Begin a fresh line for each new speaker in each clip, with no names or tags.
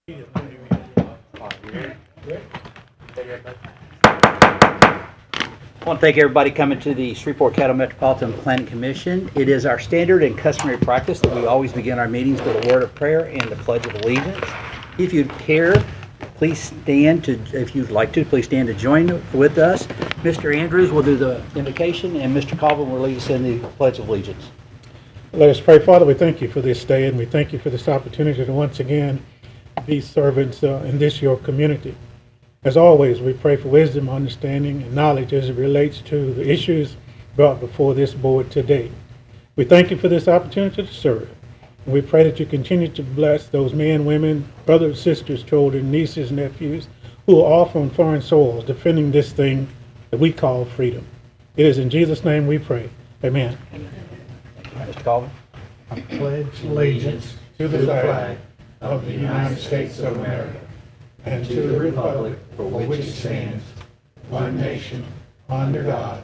I want to thank everybody coming to the Shreveport Caddo Metropolitan Planning Commission. It is our standard and customary practice that we always begin our meetings with a word of prayer and the Pledge of Allegiance. If you'd care, please stand to, if you'd like to, please stand to join with us. Mr. Andrews will do the invocation, and Mr. Colvin will lead us in the Pledge of Allegiance.
Let us pray. Father, we thank you for this day, and we thank you for this opportunity to once again be servants in this your community. As always, we pray for wisdom, understanding, and knowledge as it relates to the issues brought before this board today. We thank you for this opportunity to serve. And we pray that you continue to bless those men, women, brothers, sisters, children, nieces, nephews, who are off on foreign soils defending this thing that we call freedom. It is in Jesus' name we pray. Amen.
Mr. Colvin.
I pledge allegiance to the flag of the United States of America and to the republic for which it stands, one nation, under God,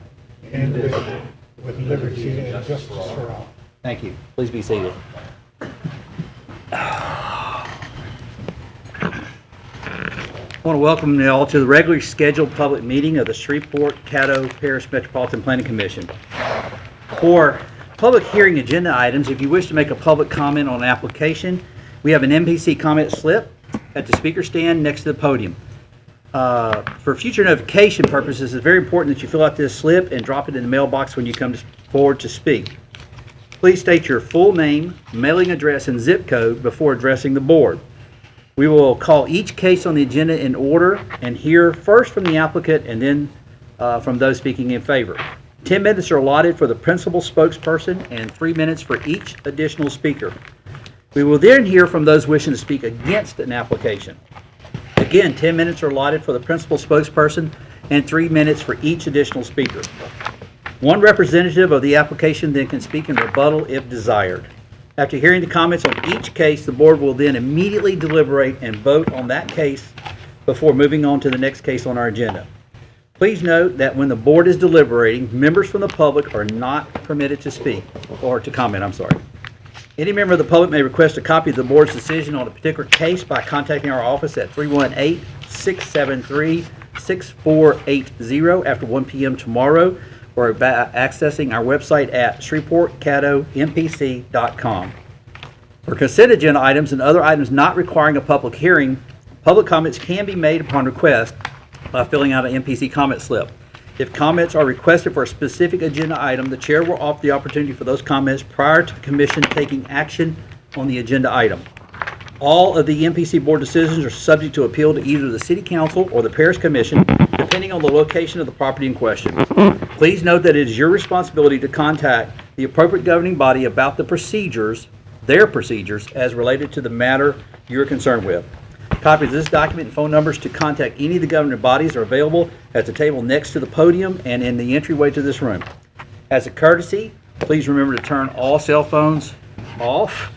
indivisible, with liberty and justice for all.
Thank you. Please be seated. I want to welcome you all to the regularly scheduled public meeting of the Shreveport Caddo Parish Metropolitan Planning Commission. For public hearing agenda items, if you wish to make a public comment on an application, we have an MPC comment slip at the speaker stand next to the podium. For future notification purposes, it's very important that you fill out this slip and drop it in the mailbox when you come forward to speak. Please state your full name, mailing address, and zip code before addressing the board. We will call each case on the agenda in order and hear first from the applicant and then from those speaking in favor. 10 minutes are allotted for the principal spokesperson and 3 minutes for each additional speaker. We will then hear from those wishing to speak against an application. Again, 10 minutes are allotted for the principal spokesperson and 3 minutes for each additional speaker. One representative of the application then can speak in rebuttal if desired. After hearing the comments on each case, the board will then immediately deliberate and vote on that case before moving on to the next case on our agenda. Please note that when the board is deliberating, members from the public are not permitted to speak, or to comment, I'm sorry. Any member of the public may request a copy of the board's decision on a particular case by contacting our office at 318-673-6480 after 1 p.m. tomorrow, or by accessing our website at shreveportcaddompc.com. For consent agenda items and other items not requiring a public hearing, public comments can be made upon request by filling out an MPC comment slip. If comments are requested for a specific agenda item, the chair will offer the opportunity for those comments prior to the commission taking action on the agenda item. All of the MPC board decisions are subject to appeal to either the city council or the parish commission, depending on the location of the property in question. Please note that it is your responsibility to contact the appropriate governing body about the procedures, their procedures, as related to the matter you're concerned with. Copies of this document and phone numbers to contact any of the governing bodies are available at the table next to the podium and in the entryway to this room. As a courtesy, please remember to turn all cell phones off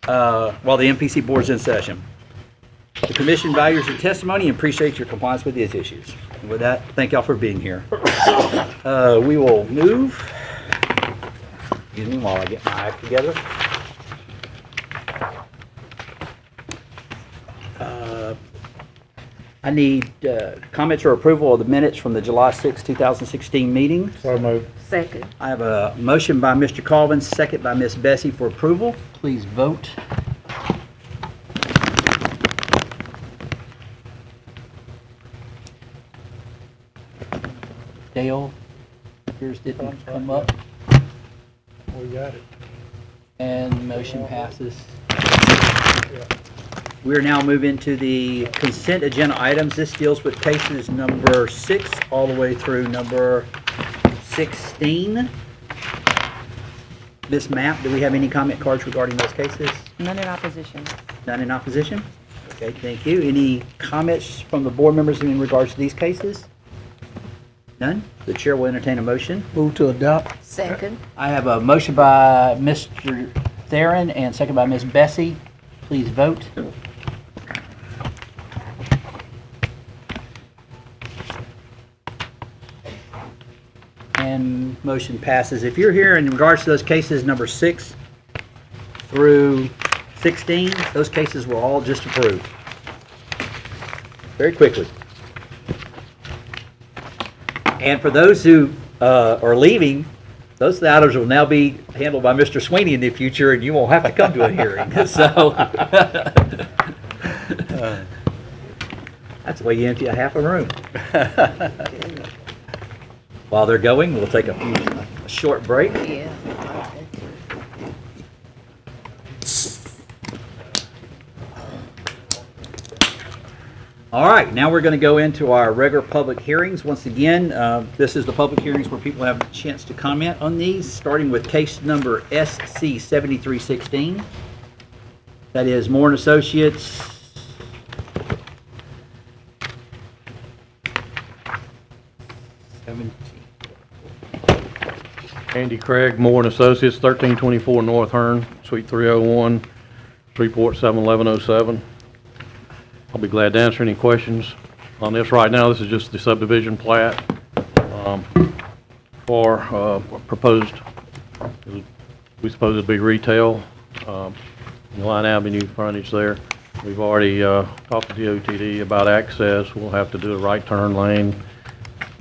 while the MPC board is in session. The commission values your testimony and appreciates your compliance with these issues. And with that, thank y'all for being here. We will move. Excuse me while I get my act together. I need comments or approval of the minutes from the July 6, 2016 meeting.
So moved.
Second.
I have a motion by Mr. Colvin, second by Ms. Bessie for approval. Please vote. Dale, yours didn't come up,
We got it.
and motion passes. We're now moving to the consent agenda items. This deals with cases number 6 all the way through number 16. Ms. Mapp, do we have any comment cards regarding those cases?
None in opposition.
None in opposition? Okay, thank you. Any comments from the board members in regards to these cases? None? The chair will entertain a motion.
Move to adopt.
Second.
I have a motion by Mr. Theron and second by Ms. Bessie. Please vote. And motion passes. If you're here in regards to those cases number 6 through 16, those cases were all just approved. Very quickly. And for those who are leaving, those items will now be handled by Mr. Sweeney in the future, and you won't have to come to a hearing. So that's the way you empty a half a room. While they're going, we'll take a short break.
Yeah.
All right, now we're going to go into our regular public hearings. Once again, this is the public hearings where people have a chance to comment on these, starting with case number SC 7316. That is Moore and Associates.
Andy Craig, Moore and Associates, 1324 North Hearn, Suite 301, Shreveport 71107. I'll be glad to answer any questions on this. Right now, this is just the subdivision plat for proposed, we suppose it'd be retail, Line Avenue frontage there. We've already talked to DOTD about access. We'll have to do a right turn lane.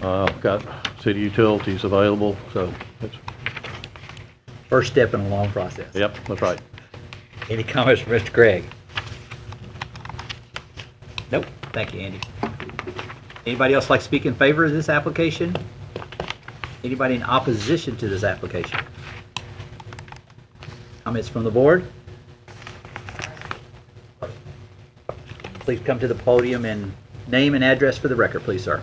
Got city utilities available, so it's...
First step in a long process.
Yep, that's right.
Any comments from Mr. Craig? Nope. Thank you, Andy. Anybody else like to speak in favor of this application? Anybody in opposition to this application? Comments from the board? Please come to the podium and name and address for the record, please, sir.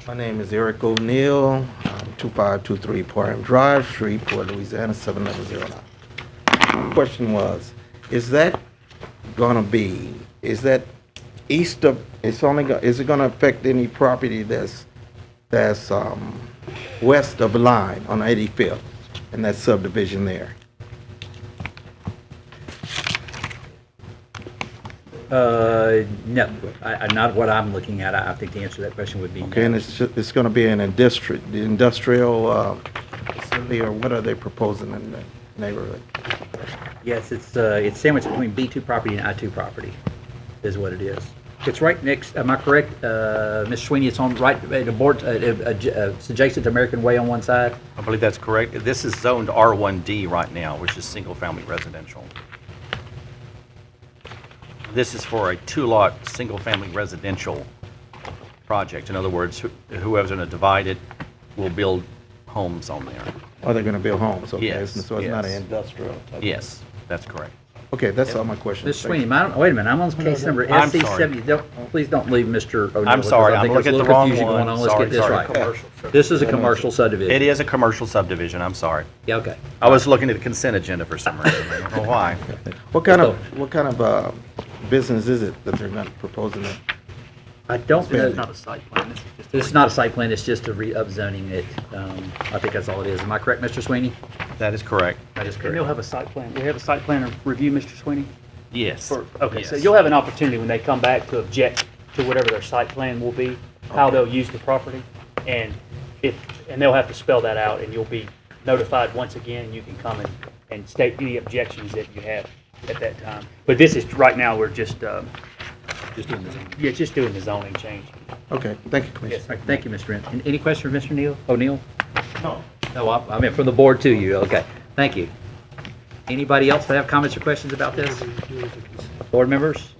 My name is Eric O'Neill, 2523 Parham Drive, Shreveport, Louisiana, 71109. Question was, is that gonna be, is that east of, is it gonna affect any property that's west of the line on 85th, and that subdivision there?
No, not what I'm looking at. I think the answer to that question would be no.
Okay, and it's gonna be an industrial facility, or what are they proposing in the neighborhood?
Yes, it's sandwiched between B2 property and I2 property, is what it is. It's right next, am I correct, Ms. Sweeney, it's on right, the board, it's adjacent to American Way on one side?
I believe that's correct. This is zoned R1D right now, which is single-family residential. This is for a two-lot, single-family residential project. In other words, whoever's going to divide it will build homes on there.
Are they gonna build homes? Okay,
Yes,
so it's not an
yes.
industrial type?
Yes, that's correct.
Okay, that's all my questions.
Ms.
Thank you.
Sweeney, wait a minute, I'm on case number
I'm
SC
sorry.
70, please don't leave Mr. O'Neill.
I'm sorry,
because I
I'm
think there's
looking
a
at the
little
wrong
confusion going
one.
on. Let's get this
Sorry.
right. This is a commercial subdivision.
It is a commercial subdivision, I'm sorry.
Yeah, okay.
I was looking at the consent agenda for some reason. I don't know why.
What kind of business is it that they're not proposing?
I don't know.
It's not
a site plan, this is just...
This is not a site plan, it's just a re-upzoning it. I think that's all it is. Am I correct, Mr. Sweeney?
That is correct.
That is
And
correct.
you'll have a site plan, we have a site plan review, Mr. Sweeney?
Yes.
Okay, so
Yes.
you'll have an opportunity when they come back to object to whatever their site plan will be, how they'll use the property, and they'll have to spell that out, and you'll be notified once again, you can come and state any objections that you have at that time. But this is, right now, we're just doing the zoning. Yeah, just doing the zoning change.
Okay, thank you, Commissioner.
All right, thank you, Mr. Wren. Any question for Mr. O'Neill? No. No, I mean, from the board to you. Okay, thank you. Anybody else that have comments or questions about this? Board members?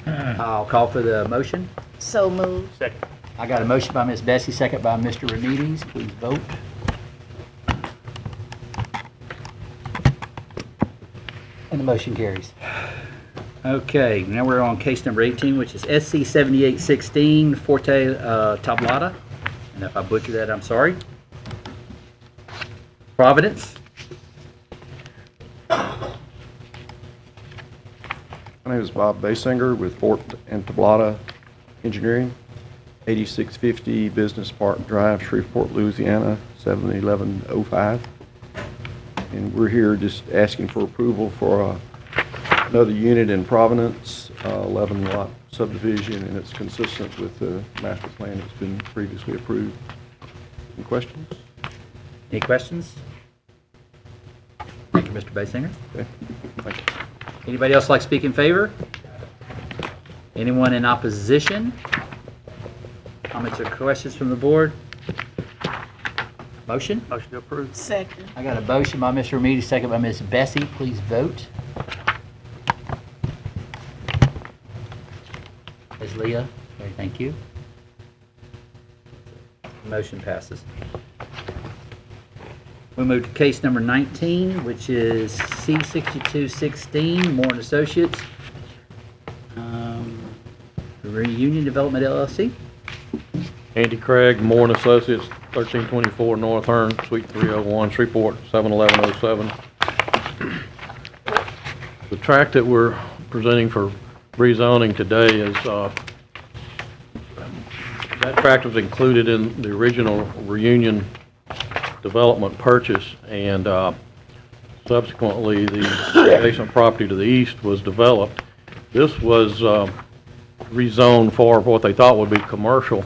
I'll call for the motion.
So moved.
Second.
I got a motion by Ms. Bessie, second by Mr. Remedies. Please vote. And the motion carries. Okay, now we're on case number 18, which is SC 7816 Forte Tablata. And if I butcher that, I'm sorry. Providence.
My name is Bob Basinger with Fort and Tablata Engineering, 8650 Business Park Drive, Shreveport, Louisiana, 71105. And we're here just asking for approval for a another unit in Providence, 11 lot subdivision, and it's consistent with the master plan that's been previously approved. Any questions?
Any questions? Thank you, Mr. Basinger.
Okay, thank you.
Anybody else like to speak in favor? Anyone in opposition? Comments or questions from the board? Motion?
Motion to approve.
Second.
I got a motion by Mr. Remedy, second by Ms. Bessie. Please vote. Ms. Leah? Okay, thank you. Motion passes. We move to case number 19, which is C6216, Moore and Associates, Reunion Development LLC.
Andy Craig, Moore and Associates, 1324 North Hearn, Suite 301, Shreveport, 71107. The tract that we're presenting for rezoning today is, that tract was included in the original Reunion development purchase, and subsequently the adjacent property to the east was developed. This was rezoned for what they thought would be commercial,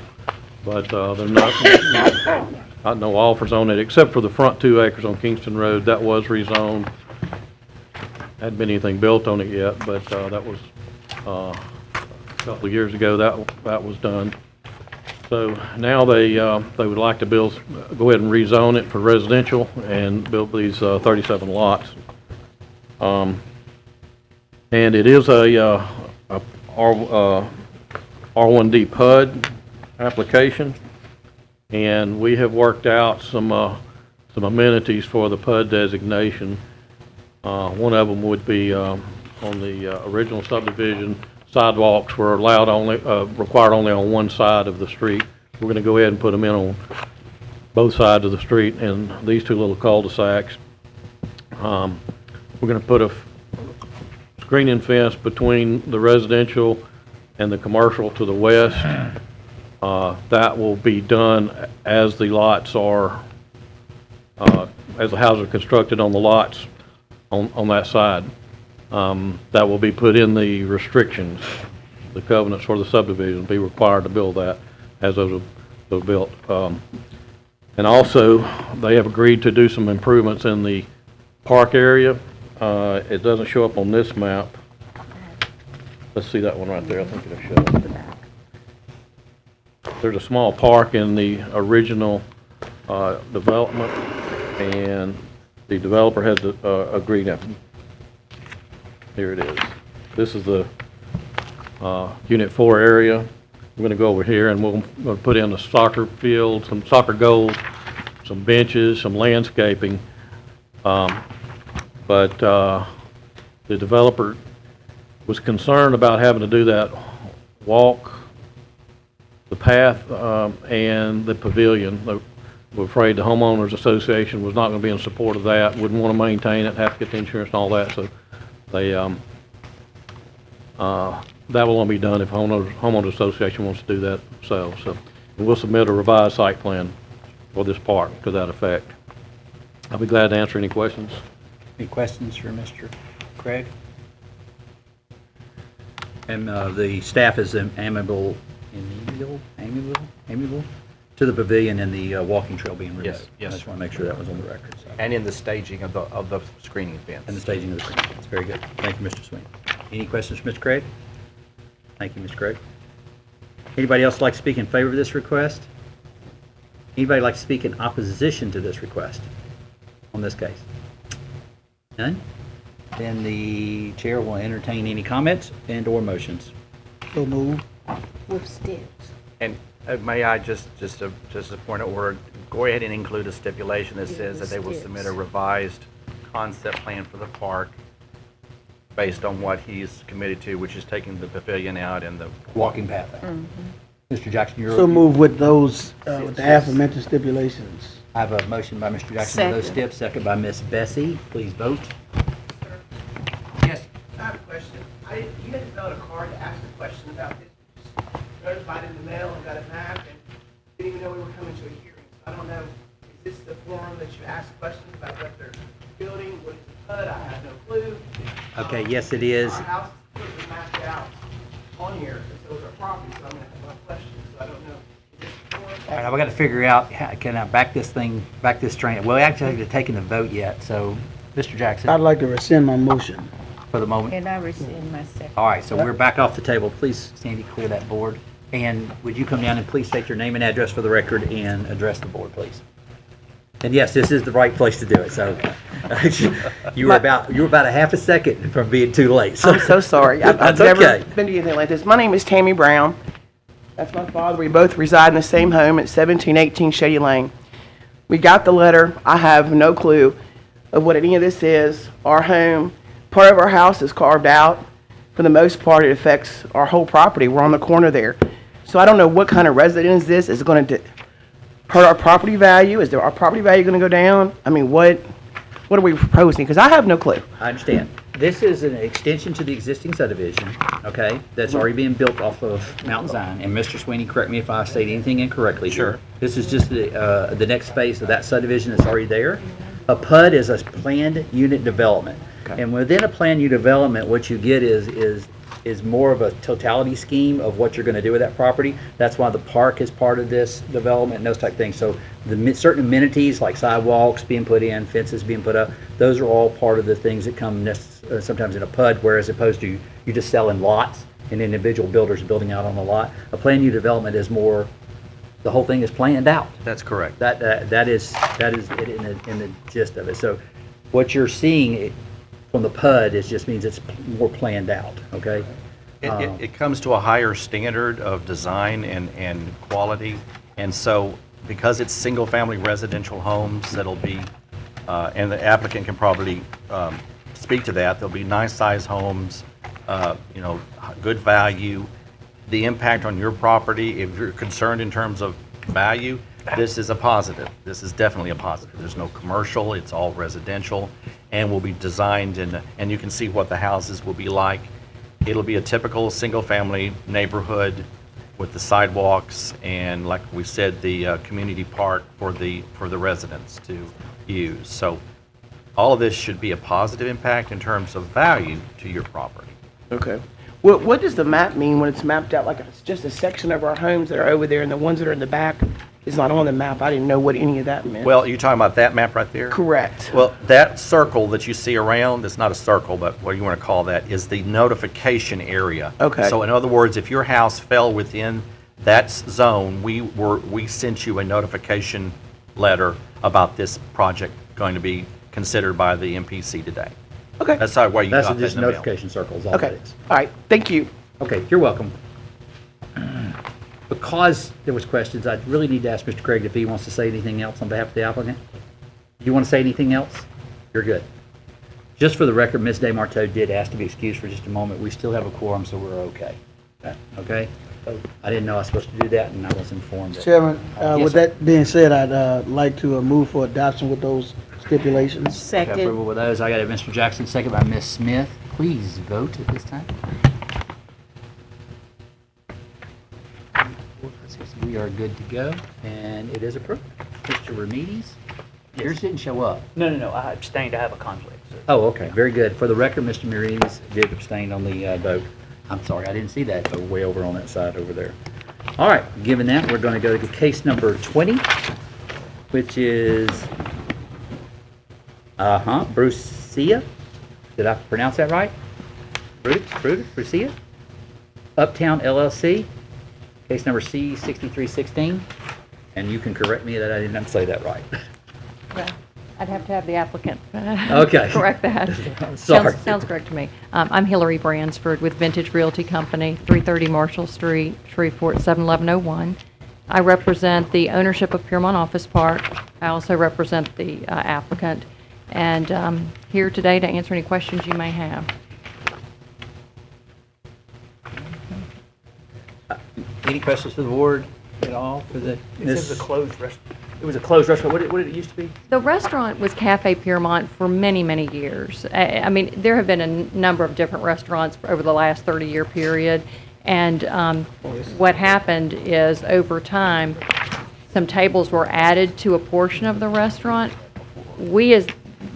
but there's not no offers on it, except for the front 2 acres on Kingston Road. That was rezoned. Hadn't been anything built on it yet, but that was a couple of years ago that was done. So now they would like to go ahead and rezone it for residential and build these 37 lots. And it is a R1D PUD application, and we have worked out some amenities for the PUD designation. One of them would be on the original subdivision. Sidewalks were allowed required only on one side of the street. We're going to go ahead and put them in on both sides of the street in these 2 little cul-de-sacs. We're going to put a screening fence between the residential and the commercial to the west. That will be done as the lots are, as the houses are constructed on the lots on that side. That will be put in the restrictions, the covenants for the subdivision, be required to build that as those are built. And also, they have agreed to do some improvements in the park area. It doesn't show up on this map. Let's see that one right there. I think it'll show up. There's a small park in the original development, and the developer has agreed. Here it is. This is the Unit 4 area. We're going to go over here and we'll put in a soccer field, some soccer goals, some benches, some landscaping. But the developer was concerned about having to do that walk, the path, and the pavilion. They were afraid the homeowners association was not going to be in support of that, wouldn't want to maintain it, have to get the insurance and all that. So they, that will only be done if homeowners association wants to do that themselves. So we'll submit a revised site plan for this park to that effect. I'll be glad to answer any questions.
Any questions for Mr. Craig? And the staff is amiable to the pavilion and the walking trail being removed.
Yes, yes.
I just want to make sure that was on the record. So.
And in the staging of the screening fence.
And the staging of the screen. That's very good. Thank you, Mr. Sweeney. Any questions for Mr. Craig? Thank you, Mr. Craig. Anybody else like to speak in favor of this request? Anybody like to speak in opposition to this request on this case? None? Then the chair will entertain any comments and or motions.
So move. With steps.
And may I just a point of order, go ahead and include a stipulation that says that they will submit a revised concept plan for the park based on what he's committed to, which is taking the pavilion out and the
Walking path. Mr. Jackson, you're...
So move with those, with the aforementioned stipulations.
I have a motion by Mr. Jackson with those
Second.
steps, second by Ms. Bessie. Please vote.
Yes, I have a question. You had to fill out a card to ask a question about this. Just notified in the mail and got it back, and didn't even know we were coming to a hearing. So I don't know, is this the forum that you ask questions about what they're building? What is the PUD? I have no clue.
Okay, yes, it is.
Our house is completely mapped out on here, and so is our property, so I'm gonna have my questions, so I don't know. Is this
All right, we got to figure out, can I back this train? Well, we actually haven't taken the vote yet, so, Mr. Jackson,
I'd like to rescind my motion.
for the moment.
And I rescind my second.
All right, so we're back off the table. Please, Sandy, clear that board. And would you come down and please state your name and address for the record and address the board, please? And yes, this is the right place to do it, so you were about a half a second from being too late.
I'm so sorry. I've
That's
never
okay.
been to anything like this. My name is Tammy Brown. That's my father. We both reside in the same home at 1718 Shady Lane. We got the letter. I have no clue of what any of this is. Our home, part of our house is carved out. For the most part, it affects our whole property. We're on the corner there. So I don't know what kind of residence this is going to hurt our property value. Is our property value going to go down? I mean, what are we proposing? Because I have no clue.
I understand. This is an extension to the existing subdivision, okay, that's already being built off of Mount Zion. And Mr. Sweeney, correct me if I state anything incorrectly here.
Sure.
This is just the next phase of that subdivision that's already there. A PUD is a planned unit development.
Okay.
And within a planned unit development, what you get is more of a totality scheme of what you're going to do with that property. That's why the park is part of this development and those type of things. So the certain amenities like sidewalks being put in, fences being put up, those are all part of the things that come sometimes in a PUD, whereas opposed to you just selling lots and individual builders building out on the lot. A planned unit development is more, the whole thing is planned out.
That's correct.
That is it in the gist of it. So what you're seeing from the PUD just means it's more planned out, okay?
It comes to a higher standard of design and quality, and so because it's single-family residential homes, that'll be, and the applicant can probably speak to that, there'll be nice-sized homes, good value. The impact on your property, if you're concerned in terms of value, this is a positive. This is definitely a positive. There's no commercial, it's all residential, and will be designed, and you can see what the houses will be like. It'll be a typical single-family neighborhood with the sidewalks and, like we said, the community park for the residents to use. So all of this should be a positive impact in terms of value to your property.
Okay. What does the map mean when it's mapped out? Like it's just a section of our homes that are over there and the ones that are in the back is not on the map. I didn't know what any of that meant.
Well, you're talking about that map right there?
Correct.
Well, that circle that you see around, it's not a circle, but what do you want to call that, is the notification area.
Okay.
So in other words, if your house fell within that zone, we sent you a notification letter about this project going to be considered by the MPC today.
Okay.
That's how where you
That's
got that
just
in the mail.
notification circles, all that
Okay.
is.
All right. Thank you.
Okay, you're welcome. Because there was questions, I really need to ask Mr. Craig if he wants to say anything else on behalf of the applicant. You want to say anything else? You're good. Just for the record, Ms. DeMarteau did ask to be excused for just a moment. We still have a quorum, so we're okay. Okay? I didn't know I was supposed to do that, and I was informed.
Chairman,
Yes,
with
sir.
that being said, I'd like to move for adoption with those stipulations.
Okay,
Second.
approval with those. I got it, Mr. Jackson, second by Ms. Smith. Please vote at this time. We are good to go, and it is approved. Mr. Remedies, yours didn't show up.
No, I abstained, I have a conflict. So.
Oh, okay, very good. For the record, Mr. Remedies did abstain on the vote. I'm sorry, I didn't see that, but way over on that side over there. All right, given that, we're going to go to case number 20, which is, Brucia. Did I pronounce that right? Brucia? Uptown LLC. Case number C6316, and you can correct me that I did not say that right.
Yeah, I'd have to have the applicant
Okay.
correct that.
Sorry.
Sounds correct to me. I'm Hillary Bransford with Vintage Realty Company, 330 Marshall Street, Shreveport, 71101. I represent the ownership of Piermont Office Park. I also represent the applicant, and I'm here today to answer any questions you may have.
Any questions for the board at all? For the,
It was a closed restaurant. It was a closed restaurant. What did it used to be?
The restaurant was Cafe Piermont for many, many years. I mean, there have been a number of different restaurants over the last 30-year period, and what happened is over time, some tables were added to a portion of the restaurant. We as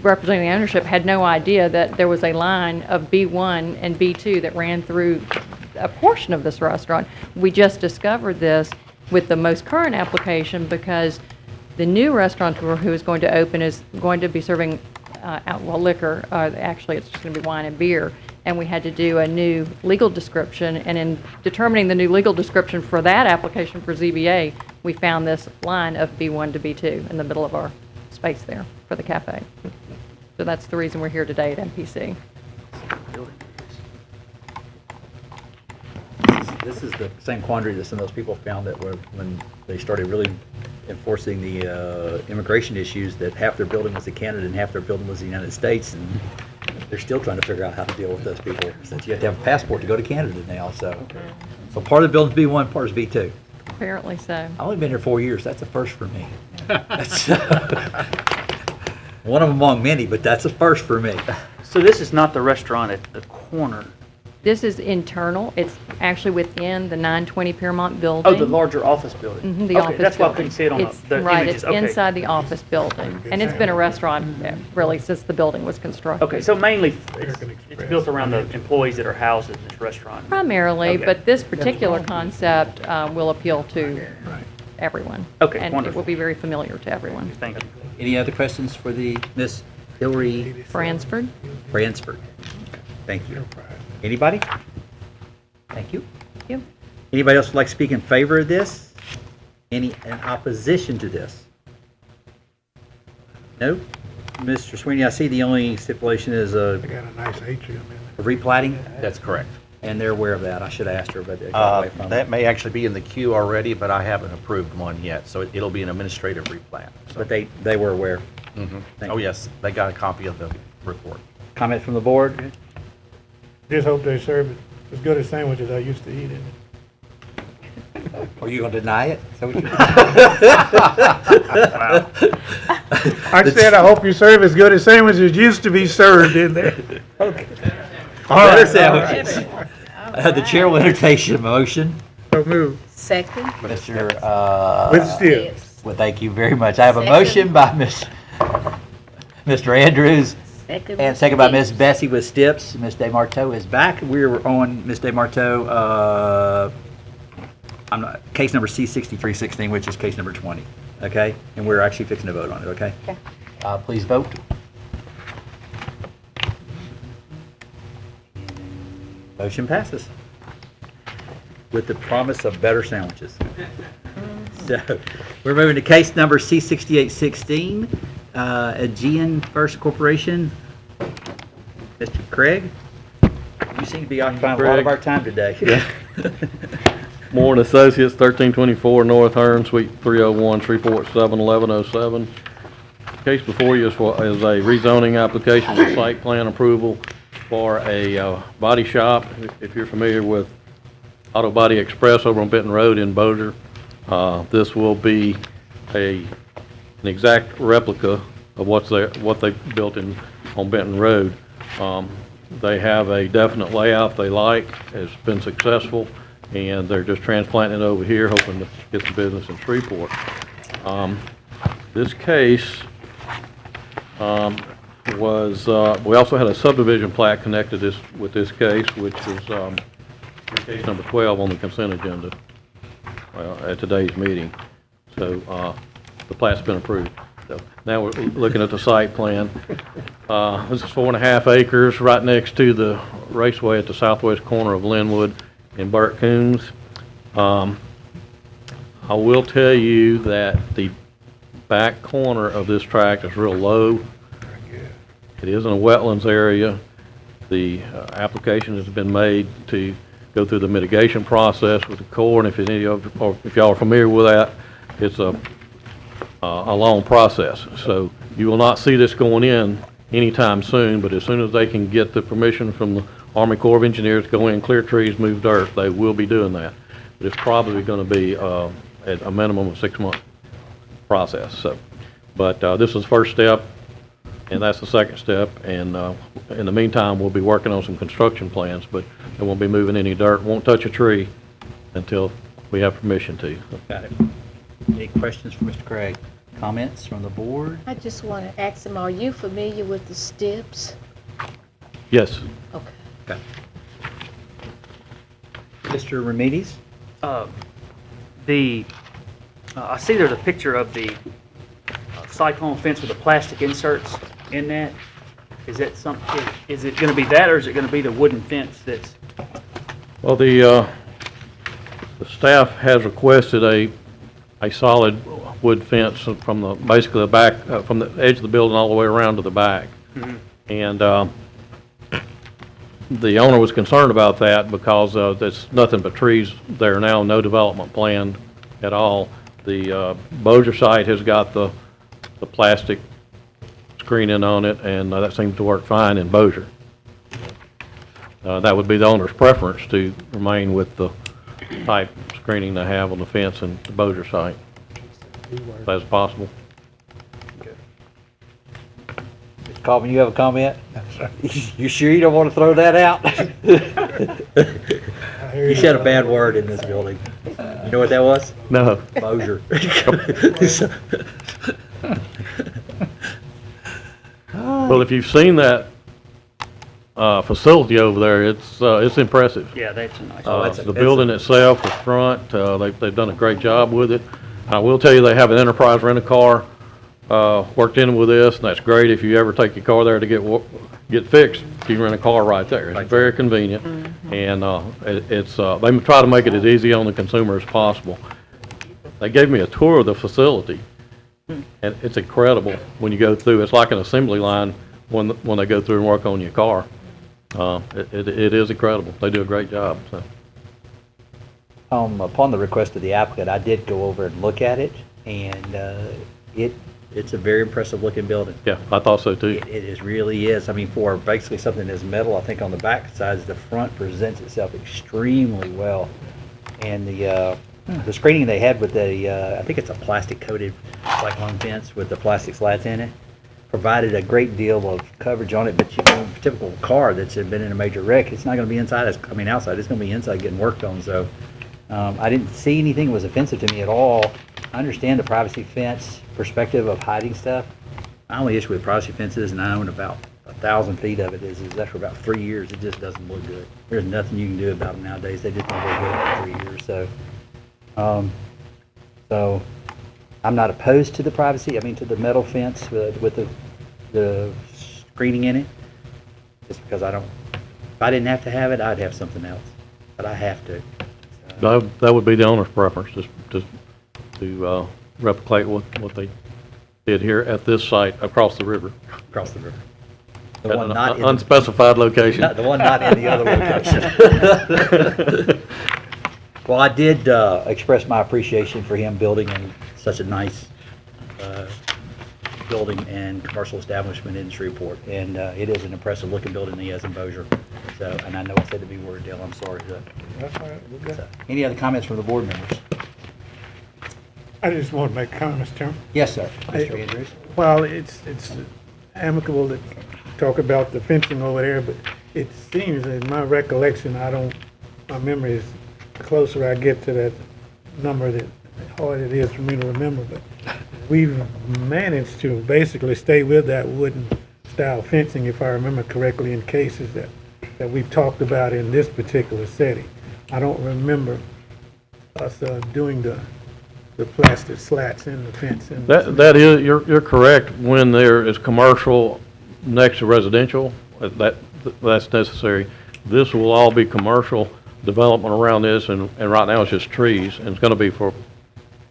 representing the ownership had no idea that there was a line of B1 and B2 that ran through a portion of this restaurant. We just discovered this with the most current application because the new restaurateur who is going to open is going to be serving liquor. Actually, it's just going to be wine and beer. And we had to do a new legal description. And in determining the new legal description for that application for ZBA, we found this line of B1 to B2 in the middle of our space there for the cafe. So that's the reason we're here today at MPC.
This is the same quandary that some of those people found that were when they started really enforcing the immigration issues, that half their building was in Canada and half their building was in the United States, and they're still trying to figure out how to deal with those people, since you have to have a passport to go to Canada now. So part of the building's B1, part is B2.
Apparently so.
I've only been here 4 years. That's a first for me. That's, one of them among many, but that's a first for me.
So this is not the restaurant at the corner?
This is internal. It's actually within the 920 Piermont building.
Oh, the larger office building?
Mhm, the
Okay,
office
that's why I
building.
couldn't see it on
It's-
the
right,
images.
it's
Okay.
inside the office building. And it's been a restaurant really since the building was constructed.
Okay, so mainly it's
Express.
built around the employees that are housed in this restaurant?
Primarily,
Okay.
but this particular concept will appeal to everyone.
Okay,
And it
wonderful.
will be very familiar to everyone.
Thank you.
Any other questions for the Miss Hillary
Bransford?
Bransford? Thank you. Anybody? Thank you.
Thank you.
Anybody else would like to speak in favor of this? Any in opposition to this? No? Mr. Sweeney, I see the only stipulation is
They got a nice atrium in
a replating,
That's correct.
and they're aware of that. I should have asked her, but it got away from
That
me.
may actually be in the queue already, but I haven't approved one yet, so it'll be an administrative replat. So-
But they were aware.
Mhm.
Thank
Oh,
you.
yes, they got a copy of the report.
Comment from the board?
Just hope they serve it as good as sandwiches I used to eat in it.
Are you going to deny it? Is that what
I said, I hope you serve as good as sandwiches used to be served in there.
Okay.
All
Better
right,
sandwiches. The chair will entertain a motion.
So move.
Second?
Mr.
With steel.
Yes.
Well, thank you very much. I have a
Second.
motion by Mr. Andrews
Second.
and second by Ms. Bessie with Stips. Ms. DeMarteau is back. We're on Ms. DeMarteau, case number C-6316, which is case number 20, okay? And we're actually fixing to vote on it, okay?
Okay.
Please vote. Motion passes with the promise of better sandwiches. So, we're moving to case number C-6816, Aegean First Corporation. Mr. Craig, you seem to be occupying a lot of our time today.
Moore and Associates, 1324 North Hearn, Suite 301, Shreveport 71107. Case before you is a rezoning application for site plan approval for a body shop. If you're familiar with Auto Body Express over on Benton Road in Bossier, this will be an exact replica of what they built on Benton Road. They have a definite layout they like, has been successful, and they're just transplanting it over here, hoping to get some business in Shreveport. This case we also had a subdivision plat connected with this case, which is case number 12 on the consent agenda at today's meeting. So the plat's been approved. So now we're looking at the site plan. This is 4.5 acres right next to the raceway at the southwest corner of Linwood and Burt Coons. I will tell you that the back corner of this tract is real low. It is in a wetlands area. The application has been made to go through the mitigation process with the Corps, and if y'all are familiar with that, it's a long process. So you will not see this going in anytime soon, but as soon as they can get the permission from the Army Corps of Engineers to go in, clear trees, move dirt, they will be doing that. But it's probably going to be at a minimum of 6-month process. So, but this is the first step, and that's the second step. And in the meantime, we'll be working on some construction plans, but they won't be moving any dirt, won't touch a tree until we have permission to.
Got it. Any questions for Mr. Craig? Comments from the board?
I just want to ask him, are you familiar with the steps?
Yes.
Okay.
Okay. Mr. Remedies?
I see there's a picture of the cyclone fence with the plastic inserts in that. Is that something, is it going to be that, or is it going to be the wooden fence that's?
Well, the staff has requested a solid wood fence from basically the back, from the edge of the building all the way around to the back.
Mm-hmm.
And the owner was concerned about that because there's nothing but trees there now, no development planned at all. The Bossier site has got the plastic screening on it, and that seems to work fine in Bossier. That would be the owner's preference, to remain with the type screening they have on the fence in the Bossier site, if that's possible.
Mr. Kaufman, you have a comment? You sure you don't want to throw that out? You said a bad word in this building. You know what that was?
No.
Bossier.
Well, if you've seen that facility over there, it's impressive.
Yeah, that's a nice.
The building itself, the front, they've done a great job with it. I will tell you, they have an enterprise rent-a-car worked in with this, and that's great if you ever take your car there to get fixed. You can rent a car right there. It's very convenient, and they try to make it as easy on the consumer as possible. They gave me a tour of the facility, and it's incredible when you go through. It's like an assembly line when they go through and work on your car. It is incredible. They do a great job. So.
Upon the request of the applicant, I did go over and look at it, and it's a very impressive looking building.
Yeah, I thought so too.
It really is. I mean, for basically something that's metal, I think on the back sides, the front presents itself extremely well. And the screening they had with I think it's a plastic coated cyclone fence with the plastic slats in it, provided a great deal of coverage on it. But you know, a typical car that's been in a major wreck, it's not going to be inside. Outside. It's going to be inside getting worked on. So I didn't see anything that was offensive to me at all. I understand the privacy fence perspective of hiding stuff. My only issue with privacy fences, and I own about 1,000 feet of it, is that for about 3 years it just doesn't look good. There's nothing you can do about them nowadays. They just don't look good after 3 years. So I'm not opposed to the to the metal fence with the screening in it. Just because if I didn't have to have it, I'd have something else. But I have to.
That would be the owner's preference, just to replicate what they did here at this site across the river.
Across the river. The
At
one
an
not in
unspecified location.
the one not in the other location. Well, I did express my appreciation for him building in such a nice building and commercial establishment in Shreveport, and it is an impressive looking building he has in Bossier. So, and I know I said the B word, Dale. I'm sorry.
That's all right. We're good.
So, any other comments from the board members?
I just want to make comments, Chairman.
Yes, sir. Mr. Andrews.
Well, it's amicable to talk about the fencing over there, but it seems, in my recollection, my memory is the closer I get to that number, the harder it is for me to remember, but we've managed to basically stay with that wooden style fencing, if I remember correctly, in cases that we've talked about in this particular setting. I don't remember us doing the plastic slats in the fence.
That is, you're correct. When there is commercial next to residential, that's necessary. This will all be commercial development around this, and right now it's just trees, and it's going to be for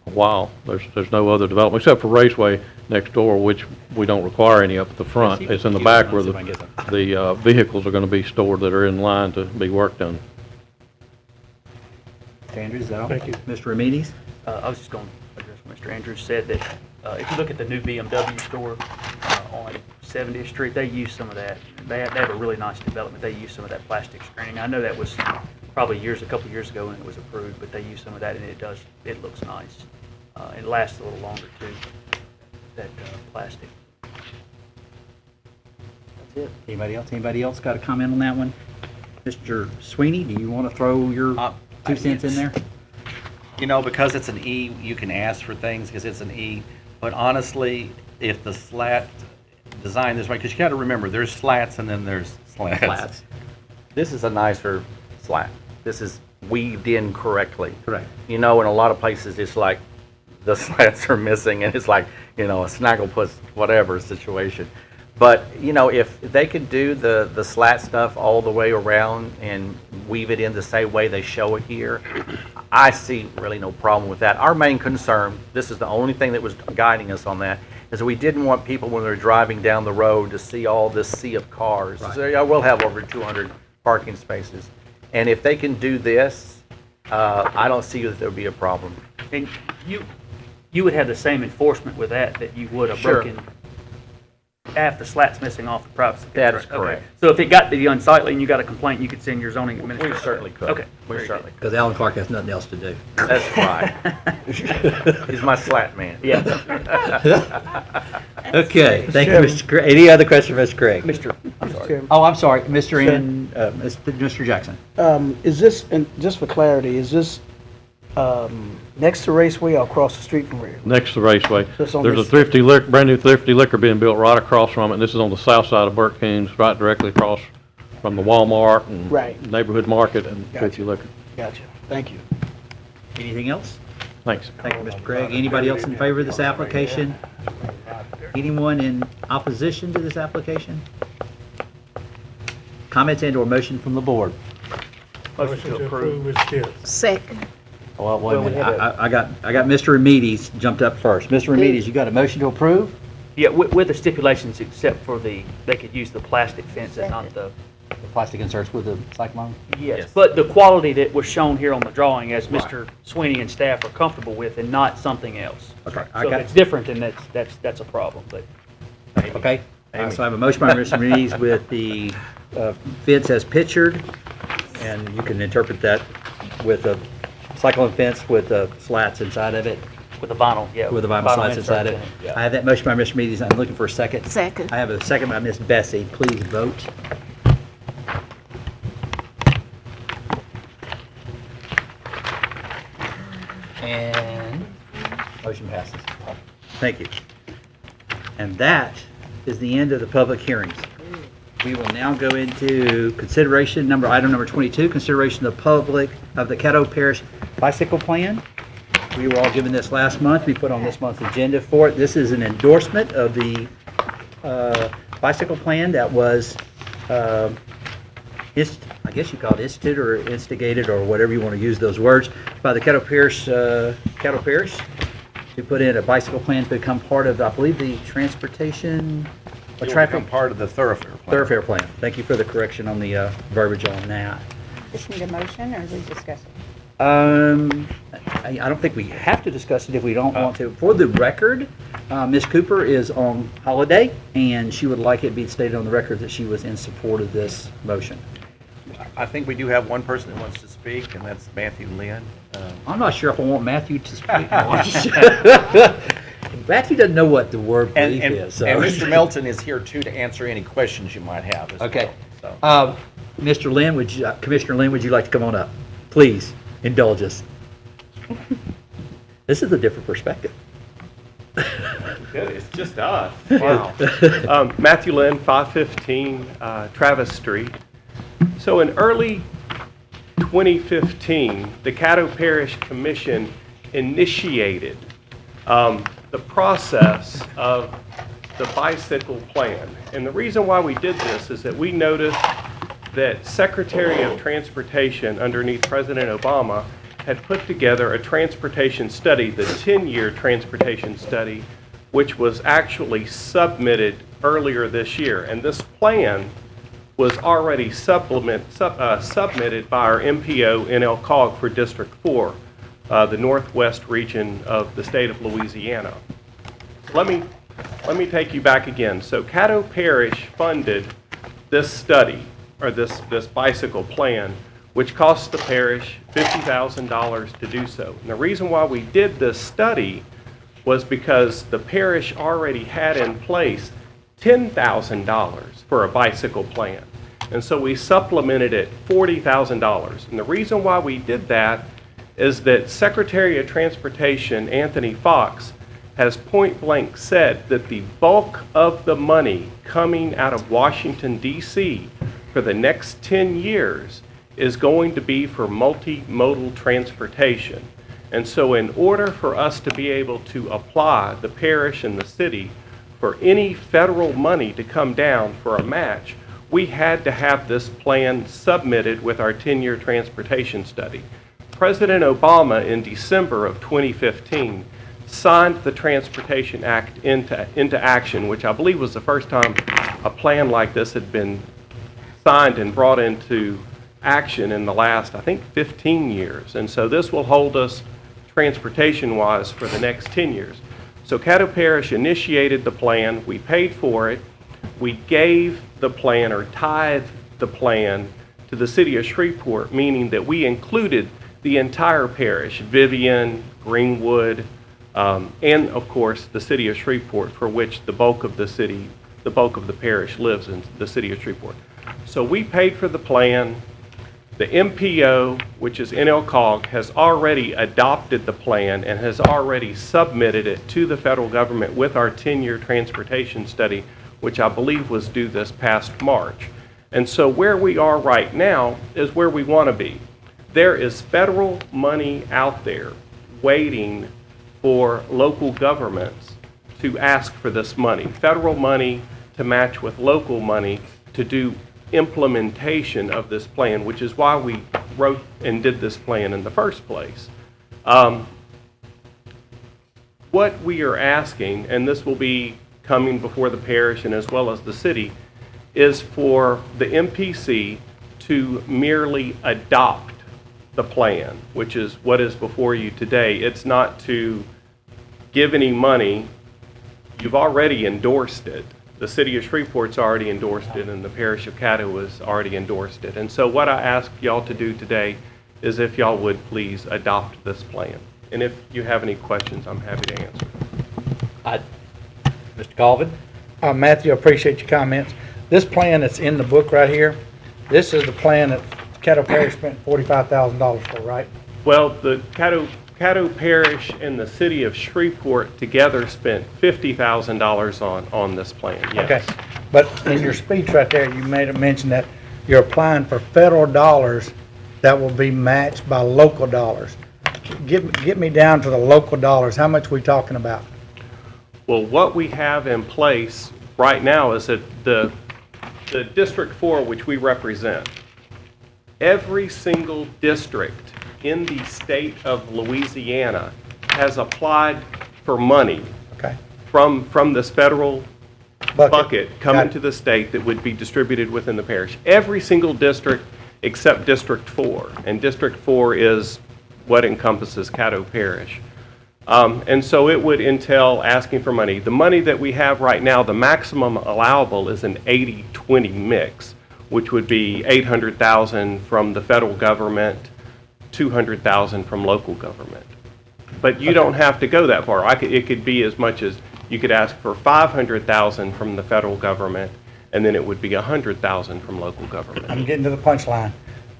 a while. There's no other development except for Raceway next door, which we don't require any up at the front. It's in the back where the vehicles are going to be stored that are in line to be worked on.
Mr. Andrews, is that all?
Thank you.
Mr. Remedies?
I was just going to address what Mr. Andrews said, that if you look at the new BMW store on 70th Street, they use some of that. They have a really nice development. They use some of that plastic screening. I know that was probably a couple years ago when it was approved, but they use some of that, and it looks nice. It lasts a little longer too, that plastic.
That's it. Anybody else got a comment on that one? Mr. Sweeney, do you want to throw your 2 cents in there?
You know, because it's an E, you can ask for things because it's an E. But honestly, if the slat designed this way, because you got to remember, there's slats and then there's slats.
Slats.
This is a nicer slat. This is weaved in correctly.
Correct.
You know, in a lot of places, it's like the slats are missing, and it's like, you know, a snagglepuss whatever situation. But, you know, if they could do the slat stuff all the way around and weave it in the same way they show it here, I see really no problem with that. Our main concern, this is the only thing that was guiding us on that, is we didn't want people when they're driving down the road to see all this sea of cars.
Right.
So, yeah, we'll have over 200 parking spaces. And if they can do this, I don't see that there'll be a problem.
And you would have the same enforcement with that you would a
Sure.
broken, half the slats missing off the privacy.
That is
Okay.
correct.
So if it got to be unsightly and you got a complaint, you could send your zoning administrator?
We certainly could.
Okay.
We
Very
certainly
Because Alan Clark has nothing else to do.
could. That's right. He's my slat man.
Yeah.
Okay, thank you,
Chairman.
Mr. Craig. Any other question for Mr. Craig?
I'm sorry.
Chairman.
Oh, I'm sorry, Mr. Jackson.
Is this, and just for clarity, is this next to Raceway or across the street from Raceway?
Next to the Raceway.
Just on
There's a
this-
brand new thrifty liquor being built right across from it, and this is on the south side of Burke Coons, right directly across from the Walmart and
Right.
Neighborhood Market and
Gotcha.
Thrifty Liquor.
Gotcha. Thank you.
Anything else?
Thanks.
Thank you, Mr. Craig. Anybody else in favor of this application? Anyone in opposition to this application? Comments and/or motion from the board?
Motion to approve with still.
Second.
Well, wait a
Well, we
minute.
have
I got Mr. Remides jumped up first. Mr. Remides, you got a motion to approve?
Yeah, with the stipulations except for they could use the plastic fence and not the,
The plastic inserts with the cyclone?
yes. But the quality that was shown here on the drawing, as Mr. Sweeney and staff are comfortable with, and not something else.
Okay, I
So
got
if it's different, then that's a problem, but.
Okay. So I have a motion by Mr. Remides with the fence as pictured, and you can interpret that with a cyclone fence with slats inside of it,
With the vinyl, yeah.
with the vinyl slats inside
inserts
it.
in
I
Yeah.
have that motion by Mr. Remides. I'm looking for a second.
Second.
I have a second by Ms. Bessie. Please vote. And motion passes. Thank you. And that is the end of the public hearings. We will now go into consideration, item number 22, consideration of the Caddo Parish Bicycle Plan. We were all given this last month. We put on this month's agenda for it. This is an endorsement of the bicycle plan that was, I guess you call it instituted or instigated or whatever you want to use those words, by the Caddo Parish to put in a bicycle plan to become part of, I believe, the transportation, traffic
part of the thoroughfare plan.
thoroughfare plan. Thank you for the correction on the verbiage on that.
Just need a motion, or is it discussing?
I don't think we have to discuss it if we don't want to. For the record, Ms. Cooper is on holiday, and she would like it be stated on the record that she was in support of this motion.
I think we do have one person that wants to speak, and that's Matthew Lynn.
I'm not sure if I want Matthew to speak. Matthew doesn't know what the word
And,
belief
and,
is. So.
and Mr. Melton is here too to answer any questions you might have as
Okay.
well. So.
Mr. Lynn, Commissioner Lynn, would you like to come on up? Please, indulge us. This is a different perspective.
Good, it's just us. Wow. Matthew Lynn, 515 Travis Street. So in early 2015, the Caddo Parish Commission initiated the process of the bicycle plan. And the reason why we did this is that we noticed that Secretary of Transportation underneath President Obama had put together a transportation study, the 10-year transportation study, which was actually submitted earlier this year. And this plan was already submitted by our MPO in Elcog for District 4, the northwest region of the state of Louisiana. Let me take you back again. So Caddo Parish funded this study, or this bicycle plan, which cost the parish $50,000 to do so. And the reason why we did this study was because the parish already had in place $10,000 for a bicycle plan. And so we supplemented it $40,000. And the reason why we did that is that Secretary of Transportation Anthony Fox has point blank said that the bulk of the money coming out of Washington, D.C. for the next 10 years is going to be for multimodal transportation. And so in order for us to be able to apply, the parish and the city, for any federal money to come down for a match, we had to have this plan submitted with our 10-year transportation study. President Obama in December of 2015 signed the Transportation Act into action, which I believe was the first time a plan like this had been signed and brought into action in the last, I think, 15 years. And so this will hold us transportation-wise for the next 10 years. So Caddo Parish initiated the plan. We paid for it. We gave the plan, or tithed the plan, to the city of Shreveport, meaning that we included the entire parish, Vivian, Greenwood, and of course the city of Shreveport, for which the bulk of the parish lives in the city of Shreveport. So we paid for the plan. The MPO, which is NLCOG, has already adopted the plan and has already submitted it to the federal government with our 10-year transportation study, which I believe was due this past March. And so where we are right now is where we want to be. There is federal money out there waiting for local governments to ask for this money. Federal money to match with local money to do implementation of this plan, which is why we wrote and did this plan in the first place. What we are asking, and this will be coming before the parish and as well as the city, is for the MPC to merely adopt the plan, which is what is before you today. It's not to give any money. You've already endorsed it. The city of Shreveport's already endorsed it, and the parish of Caddo has already endorsed it. And so what I ask y'all to do today is if y'all would please adopt this plan. And if you have any questions, I'm happy to answer.
Mr. Colvin?
Matthew, I appreciate your comments. This plan that's in the book right here, this is the plan that Caddo Parish spent $45,000 for, right?
Well, the Caddo Parish and the city of Shreveport together spent $50,000 on this plan, yes.
Okay, but in your speech right there, you made a mention that you're applying for federal dollars that will be matched by local dollars. Get me down to the local dollars. How much are we talking about?
Well, what we have in place right now is that the District 4, which we represent, every single district in the state of Louisiana has applied for money from this federal bucket coming to the state that would be distributed within the parish. Every single district except District 4, and District 4 is what encompasses Caddo Parish. And so it would entail asking for money. The money that we have right now, the maximum allowable is an 80-20 mix, which would be $800,000 from the federal government, $200,000 from local government. But you don't have to go that far. It could be as much as you could ask for $500,000 from the federal government, and then it would be $100,000 from local government.
I'm getting to the punchline.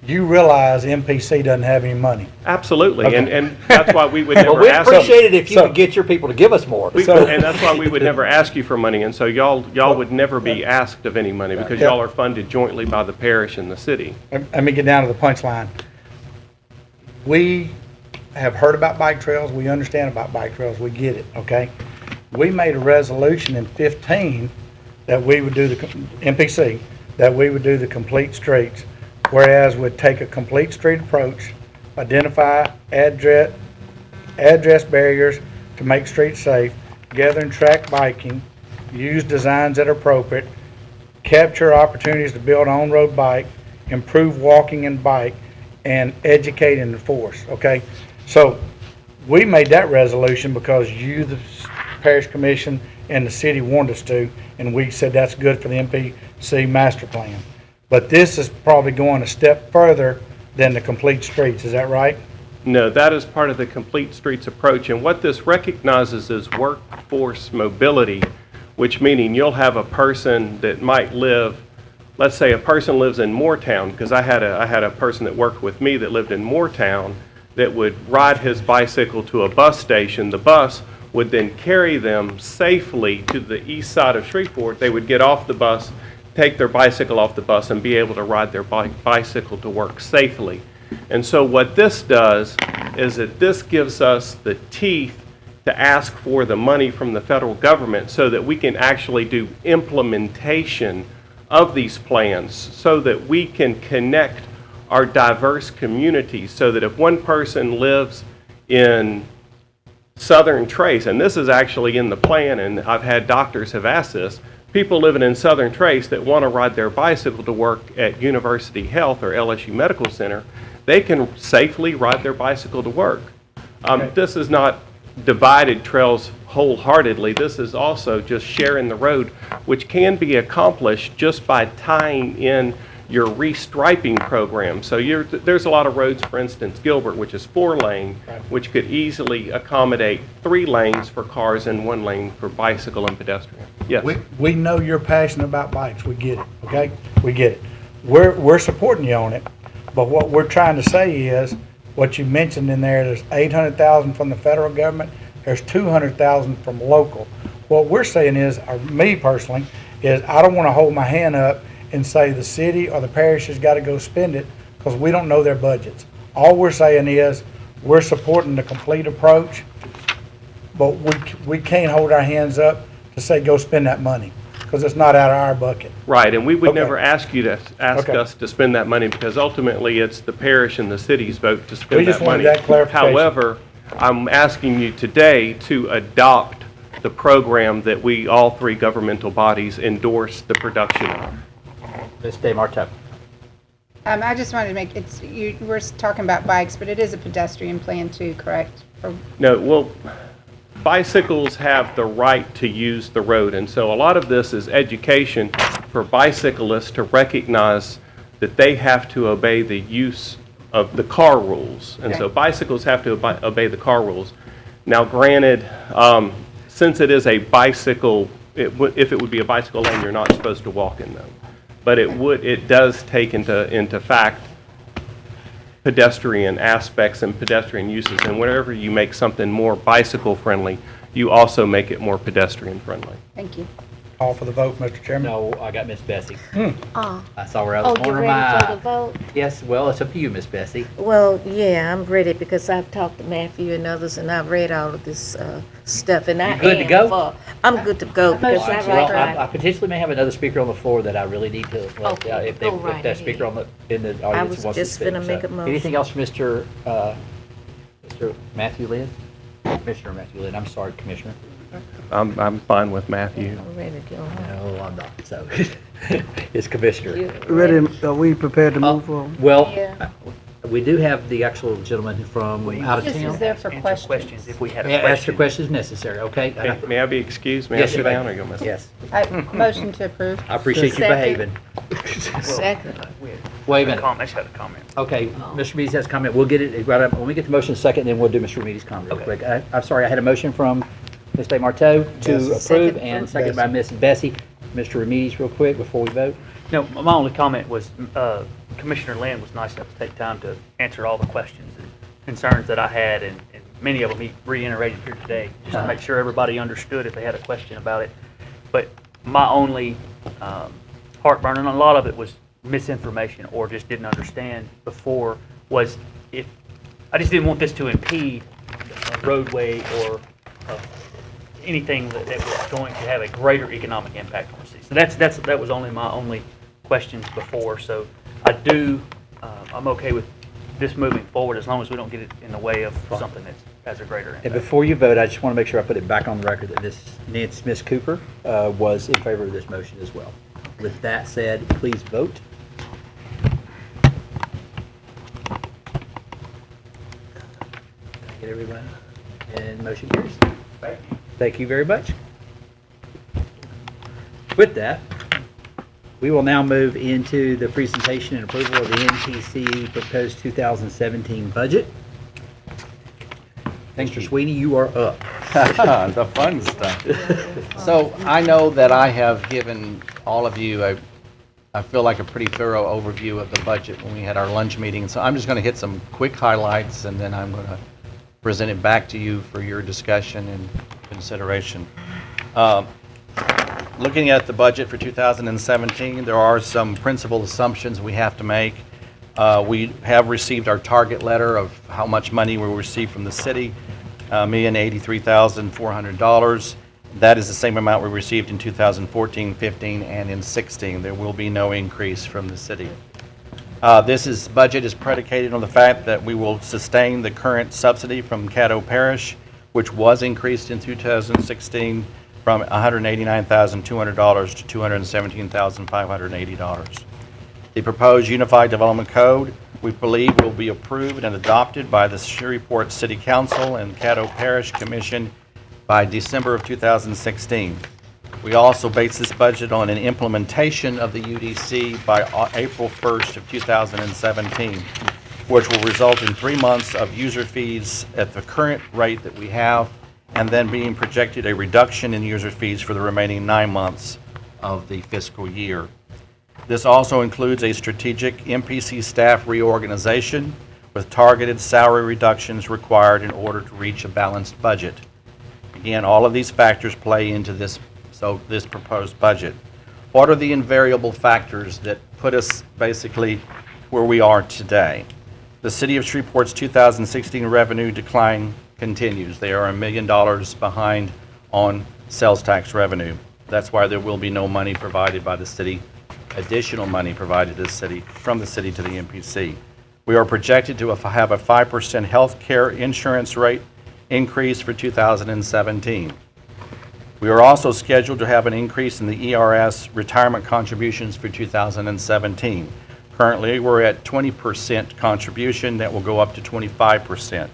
You realize MPC doesn't have any money.
Absolutely,
Okay.
and that's why we would never
Well, we
ask.
appreciate it if you could get your people to give us more.
And that's why we would never ask you for money, and so y'all would never be asked of any money because y'all are funded jointly by the parish and the city.
Let me get down to the punchline. We have heard about bike trails. We understand about bike trails. We get it, okay? We made a resolution in 15 that we would do the MPC, that we would do the complete streets, whereas we'd take a complete street approach, identify address barriers to make streets safe, gather and track biking, use designs that are appropriate, capture opportunities to build on-road bike, improve walking and bike, and educate and enforce, okay? So we made that resolution because you, the parish commission, and the city wanted us to, and we said that's good for the MPC master plan. But this is probably going a step further than the complete streets, is that right?
No, that is part of the complete streets approach, and what this recognizes is workforce mobility, which meaning you'll have a person that might live, let's say a person lives in Moortown, because I had a person that worked with me that lived in Moortown that would ride his bicycle to a bus station. The bus would then carry them safely to the east side of Shreveport. They would get off the bus, take their bicycle off the bus, and be able to ride their bicycle to work safely. And so what this does is that this gives us the teeth to ask for the money from the federal government so that we can actually do implementation of these plans, so that we can connect our diverse communities, so that if one person lives in Southern Trace, and this is actually in the plan, and I've had doctors have asked this, people living in Southern Trace that want to ride their bicycle to work at University Health or LSU Medical Center, they can safely ride their bicycle to work. This is not divided trails wholeheartedly. This is also just sharing the road, which can be accomplished just by tying in your restriping program. So there's a lot of roads, for instance, Gilbert, which is 4-lane, which could easily accommodate 3 lanes for cars and 1 lane for bicycle and pedestrian. Yes.
We know you're passionate about bikes. We get it, okay? We get it. We're supporting you on it, but what we're trying to say is, what you mentioned in there's 800,000 from the federal government, there's 200,000 from local. What we're saying is, or me personally, is I don't want to hold my hand up and say the city or the parish has got to go spend it, because we don't know their budgets. All we're saying is, we're supporting the complete approach, but we can't hold our hands up to say go spend that money, because it's not out of our bucket.
Right, and we would
Okay.
never ask you to ask
Okay.
us to spend that money, because ultimately it's the parish and the city's vote to spend
We just
that
wanted
money.
that clarification.
However, I'm asking you today to adopt the program that we, all 3 governmental bodies, endorse the production of.
Ms. DeMarteau.
I just wanted to make, we're talking about bikes, but it is a pedestrian plan too, correct?
No, well, bicycles have the right to use the road, and so a lot of this is education for bicyclists to recognize that they have to obey the use of the car rules. And so bicycles have to obey the car rules. Now granted, since it is a bicycle, if it would be a bicycle lane, you're not supposed to walk in them. But it does take into fact pedestrian aspects and pedestrian uses. And whenever you make something more bicycle friendly, you also make it more pedestrian friendly.
Thank you.
Call for the vote, Mr. Chairman.
No, I got Miss Bessie.
Oh,
I saw her out of the
you're
corner of my
ready for
eye.
the vote?
Yes, well, it's up to you, Miss Bessie.
Well, yeah, I'm ready because I've talked to Matthew and others, and I've read all of this stuff, and I am
good to go?
I'm good to go because
Motion
I've
to
Well,
read.
I potentially may have another speaker on the floor that I really need to,
Okay,
if
go right
that speaker in the
I
audience
was
wants to
just
speak.
gonna make a motion.
Anything else for Mr. Matthew Lynn? Commissioner Matthew Lynn, I'm sorry, Commissioner.
I'm fine with Matthew.
I'm ready to go home.
No, I'm not, so, it's Commissioner.
You
Ready, are we prepared to move forward?
Well,
Yeah.
we do have the actual gentleman from out of
This is
town.
there for questions.
If we had a
Yeah, ask your
question.
questions necessary, okay?
May I be excused? May I
Yes, you
sit
may.
down or go miss?
Yes,
Motion to approve.
I appreciate you
Second.
behaving.
Second.
Wait a minute.
I just had a comment.
Okay, Mr. Meads has a comment. We'll get it right up. When we get the motion in a second, then we'll do Mr. Meads' comment real quick. I'm sorry, I had a motion from Ms. DeMarteau to
Yes.
approve
Second
and
from
second by Ms. Bessie. Mr. Remedies, real quick, before we vote.
No, my only comment was Commissioner Lynn was nice enough to take time to answer all the questions and concerns that I had, and many of them he reiterated here today, just to make sure everybody understood if they had a question about it. But my only heartburn, and a lot of it was misinformation or just didn't understand before, was if I just didn't want this to impede a roadway or anything that was going to have a greater economic impact on the city. So that was only my only questions before. So I'm okay with this moving forward as long as we don't get it in the way of something that has a greater
And
impact.
before you vote, I just want to make sure I put it back on the record that Ms. Cooper was in favor of this motion as well. With that said, please vote. Get everyone, and motion carries.
Thank you.
Thank you very much. With that, we will now move into the presentation and approval of the MPC proposed 2017 budget. Mr. Sweeney, you are up.
The fun stuff. So I know that I have given all of you I feel like a pretty thorough overview of the budget when we had our lunch meeting. So I'm just going to hit some quick highlights, and then I'm going to present it back to you for your discussion and consideration. Looking at the budget for 2017, there are some principal assumptions we have to make. We have received our target letter of how much money we will receive from the city, $1,083,400. That is the same amount we received in 2014, 15, and in 16. There will be no increase from the city. This budget is predicated on the fact that we will sustain the current subsidy from Caddo Parish, which was increased in 2016 from $189,200 to $217,580. The proposed Unified Development Code, we believe, will be approved and adopted by the Shreveport City Council and Caddo Parish Commission by December of 2016. We also base this budget on an implementation of the UDC by April 1st of 2017, which will result in 3 months of user fees at the current rate that we have, and then being projected a reduction in user fees for the remaining 9 months of the fiscal year. This also includes a strategic MPC staff reorganization with targeted salary reductions required in order to reach a balanced budget. Again, all of these factors play into this proposed budget. What are the invariable factors that put us basically where we are today? The City of Shreveport's 2016 revenue decline continues. They are $1 million behind on sales tax revenue. That's why there will be no money provided by the city, additional money provided to the city, from the city to the MPC. We are projected to have a 5% health care insurance rate increase for 2017. We are also scheduled to have an increase in the ERS retirement contributions for 2017. Currently, we're at 20% contribution. That will go up to 25%.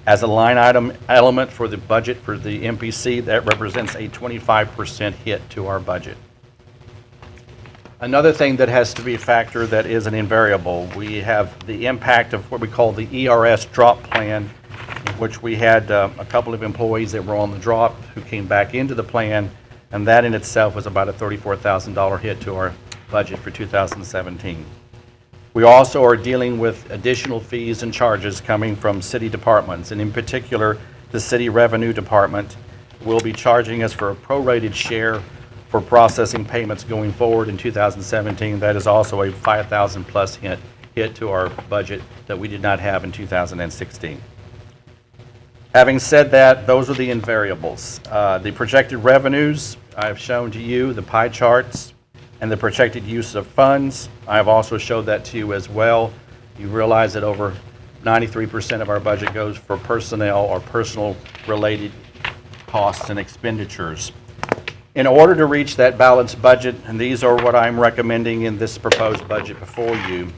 As a line item element for the budget for the MPC, that represents a 25% hit to our budget. Another thing that has to be a factor that is an invariable, we have the impact of what we call the ERS drop plan, in which we had a couple of employees that were on the drop who came back into the plan, and that in itself was about a $34,000 hit to our budget for 2017. We also are dealing with additional fees and charges coming from city departments, and in particular, the City Revenue Department will be charging us for a prorated share for processing payments going forward in 2017. That is also a $5,000 plus hit to our budget that we did not have in 2016. Having said that, those are the invariables. The projected revenues, I have shown to you the pie charts and the projected use of funds. I have also showed that to you as well. You realize that over 93% of our budget goes for personnel or personal related costs and expenditures. In order to reach that balanced budget, and these are what I'm recommending in this proposed budget before you,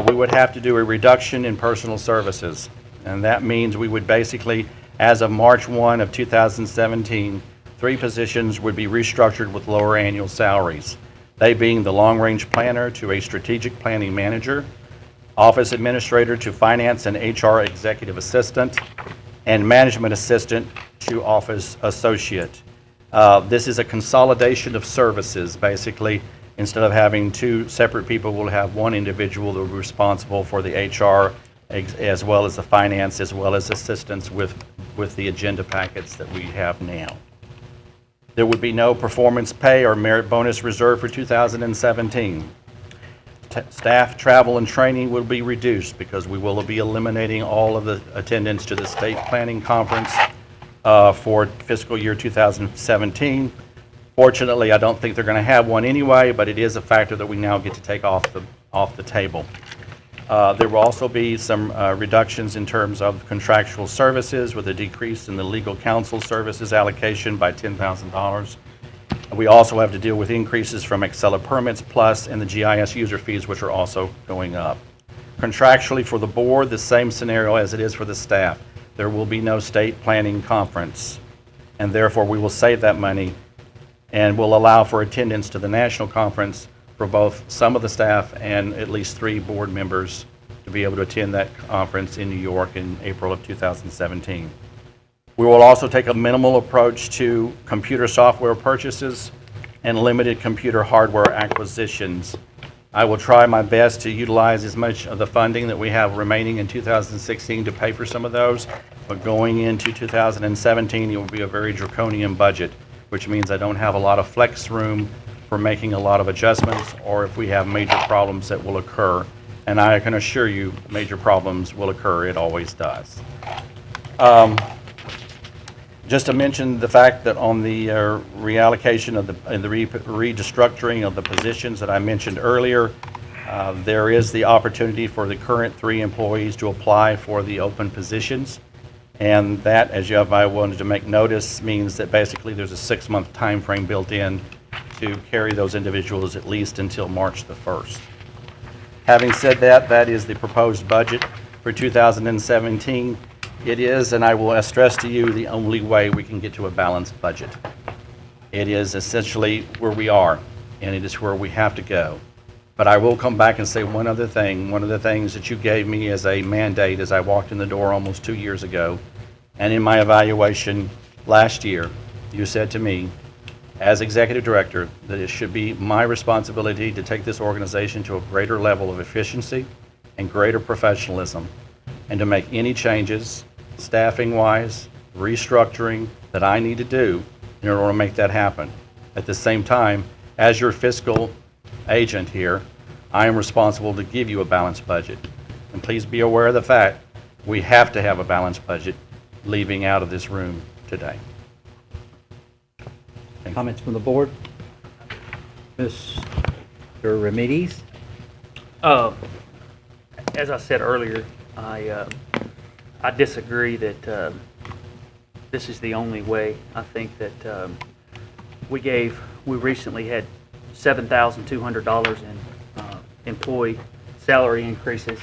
we would have to do a reduction in personal services. And that means we would basically, as of March 1 of 2017, 3 positions would be restructured with lower annual salaries. They being the long-range planner to a strategic planning manager, office administrator to finance and HR executive assistant, and management assistant to office associate. This is a consolidation of services. Basically, instead of having 2 separate people, we'll have 1 individual that will be responsible for the HR as well as the finance, as well as assistance with the agenda packets that we have now. There would be no performance pay or merit bonus reserved for 2017. Staff travel and training will be reduced because we will be eliminating all of the attendance to the state planning conference for fiscal year 2017. Fortunately, I don't think they're going to have one anyway, but it is a factor that we now get to take off the table. There will also be some reductions in terms of contractual services with a decrease in the legal counsel services allocation by $10,000. We also have to deal with increases from Excella Permits Plus and the GIS user fees, which are also going up. Contractually for the board, the same scenario as it is for the staff. There will be no state planning conference, and therefore we will save that money and will allow for attendance to the national conference for both some of the staff and at least 3 board members to be able to attend that conference in New York in April of 2017. We will also take a minimal approach to computer software purchases and limited computer hardware acquisitions I will try my best to utilize as much of the funding that we have remaining in 2016 to pay for some of those, but going into 2017, it will be a very draconian budget, which means I don't have a lot of flex room for making a lot of adjustments, or if we have major problems that will occur. And I can assure you, major problems will occur. It always does. Just to mention the fact that on the reallocation of and the restructuring of the positions that I mentioned earlier, there is the opportunity for the current 3 employees to apply for the open positions. And that, as you have, I wanted to make notice, means that basically there's a 6-month time frame built in to carry those individuals at least until March the 1st. Having said that, that is the proposed budget for 2017. It is, and I will stress to you, the only way we can get to a balanced budget. It is essentially where we are, and it is where we have to go. But I will come back and say one other thing. One of the things that you gave me as a mandate as I walked in the door almost 2 years ago, and in my evaluation last year, you said to me, as executive director, that it should be my responsibility to take this organization to a greater level of efficiency and greater professionalism, and to make any changes, staffing-wise, restructuring, that I need to do in order to make that happen. At the same time, as your fiscal agent here, I am responsible to give you a balanced budget. And please be aware of the fact we have to have a balanced budget leaving out of this room today.
Comments from the board? Mr. Remedies?
As I said earlier, I disagree that this is the only way. I think that we recently had $7,200 in employee salary increases.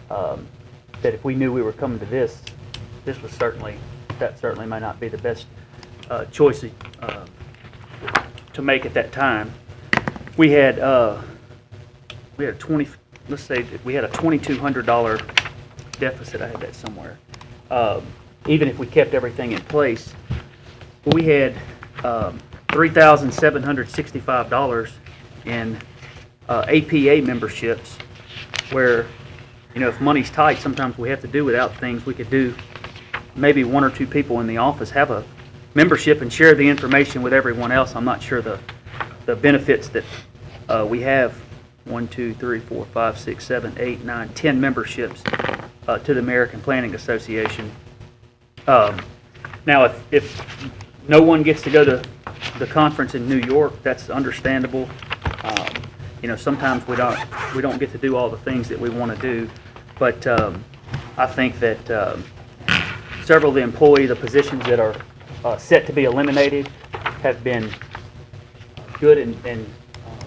That if we knew we were coming to this was certainly may not be the best choice to make at that time. We had a $2,200 deficit. I had that somewhere. Even if we kept everything in place, we had $3,765 in APA memberships, where, you know, if money's tight, sometimes we have to do without things. We could do, maybe 1 or 2 people in the office have a membership and share the information with everyone else. I'm not sure the benefits that we have 1, 2, 3, 4, 5, 6, 7, 8, 9, 10 memberships to the American Planning Association. Now, if no one gets to go to the conference in New York, that's understandable. You know, sometimes we don't get to do all the things that we want to do, but I think that several of the positions that are set to be eliminated have been good and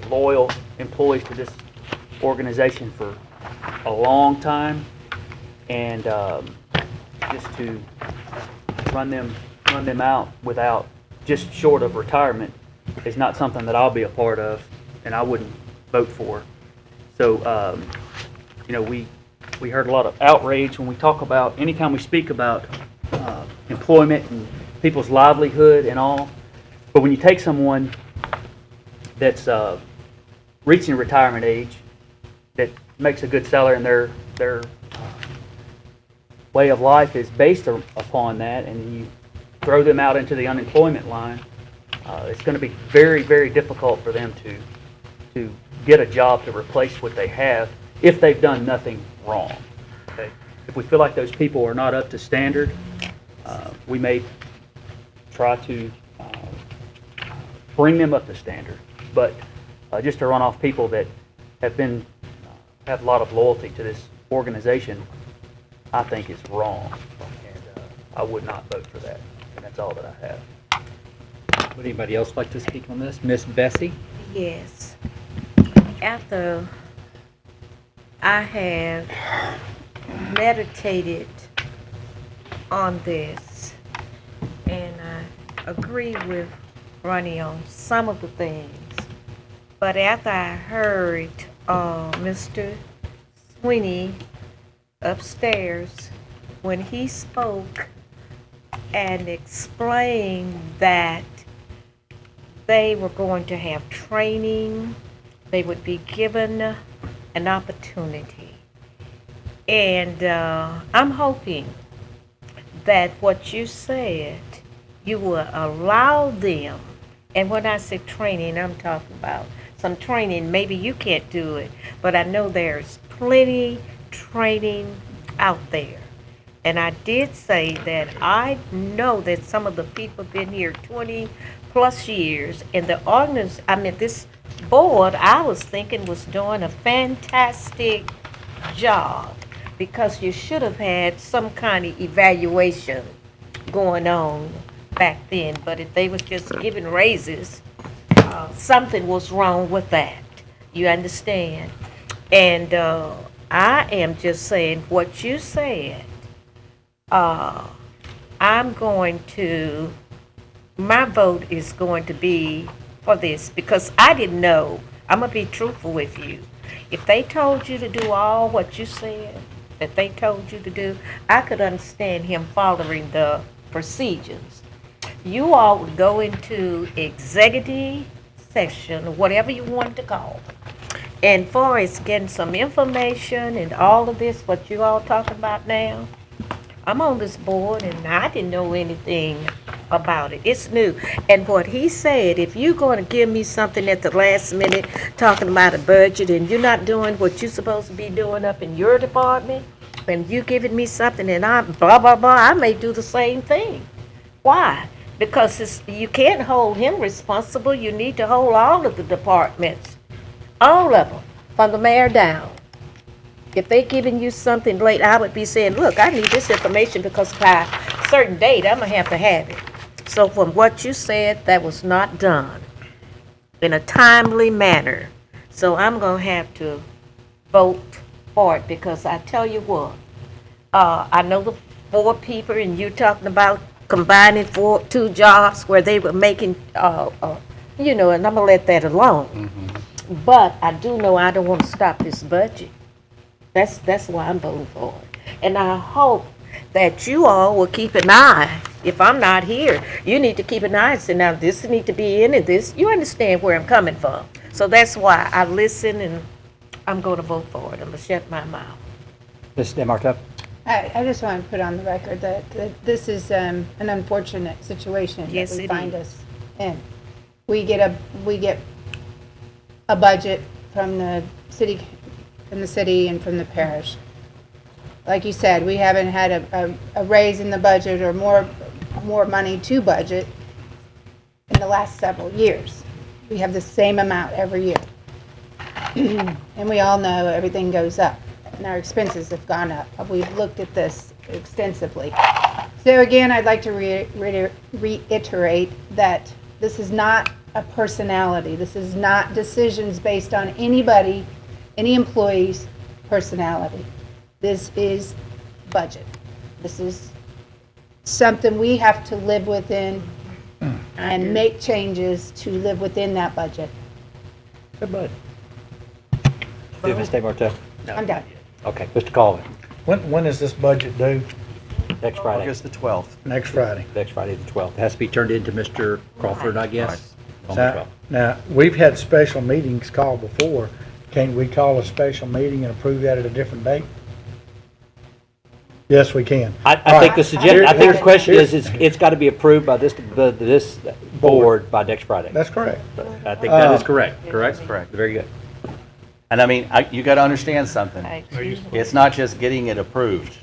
loyal employees to this organization for a long time, and just to run them out without, just short of retirement, is not something that I'll be a part of, and I wouldn't vote for. So, you know, we heard a lot of outrage when we talk about, anytime we speak about employment and people's livelihood and all, but when you take someone that's reaching retirement age, that makes a good salary, and their way of life is based upon that, and you throw them out into the unemployment line, it's going to be very, very difficult for them to get a job to replace what they have if they've done nothing wrong. Okay? If we feel like those people are not up to standard, we may try to bring them up to standard. But just to run off people that have a lot of loyalty to this organization, I think is wrong, and I would not vote for that. And that's all that I have.
Would anybody else like to speak on this? Miss Bessie?
Yes. After I have meditated on this, and I agree with Ronnie on some of the things, but after I heard Mr. Sweeney upstairs, when he spoke and explained that they were going to have training they would be given an opportunity. And I'm hoping that what you said, you will allow them, and when I say training, I'm talking about some training, maybe you can't do it, but I know there's plenty training out there. And I did say that I know that some of the people been here 20 plus years, and this board, I was thinking was doing a fantastic job, because you should have had some kind of evaluation going on back then. But if they was just giving raises, something was wrong with that. You understand? And I am just saying what you said. I'm going to, my vote is going to be for this, because I didn't know. I'm going to be truthful with you. If they told you to do all what you said that they told you to do, I could understand him following the procedures. You all would go into executive session, or whatever you want to call it. And far as getting some information and all of this, what you all talking about now, I'm on this board and I didn't know anything about it. It's new. And what he said, if you're going to give me something at the last minute talking about a budget and you're not doing what you're supposed to be doing up in your department, and you giving me something and I blah, blah, blah, I may do the same thing. Why? Because you can't hold him responsible. You need to hold all of the departments, all of them, from the mayor down. If they giving you something late, I would be saying, look, I need this information because by a certain date, I'm going to have it. So from what you said, that was not done in a timely manner. So I'm going to have to vote for it, because I tell you what, I know the 4 people, and you're talking about combining 2 jobs where they were making, and I'm going to let that alone. Mm-hmm. But I do know I don't want to stop this budget. That's why I'm voting for it. And I hope that you all will keep an eye. If I'm not here, you need to keep an eye and say, now this need to be in and this. You understand where I'm coming from. So that's why I listen, and I'm going to vote for it. I'm going to shut my mouth.
Ms. DeMarco?
I just want to put on the record that this is an unfortunate situation that we find us in. We get a budget from the city and from the parish. Like you said, we haven't had a raise in the budget or more money to budget in the last several years. We have the same amount every year. And we all know everything goes up, and our expenses have gone up. We've looked at this extensively. So again, I'd like to reiterate that this is not a personality. This is not decisions based on anybody, any employee's personality. This is budget. This is something we have to live within and make changes to live within that budget.
Good budget. Ms. DeMarco?
I'm done.
Okay, Mr. Colvin?
When is this budget due?
Next Friday.
August the 12th.
Next Friday.
Next Friday, the 12th. It has to be turned in to Mr. Crawford, I guess. On the 12th.
Now, we've had special meetings called before. Can't we call a special meeting and approve that at a different date? Yes, we can.
I think the question is, it's got to be approved by this board by next Friday.
That's correct.
I think that is correct.
That's correct.
Very good.
And I mean, you got to understand something. It's not just getting it approved,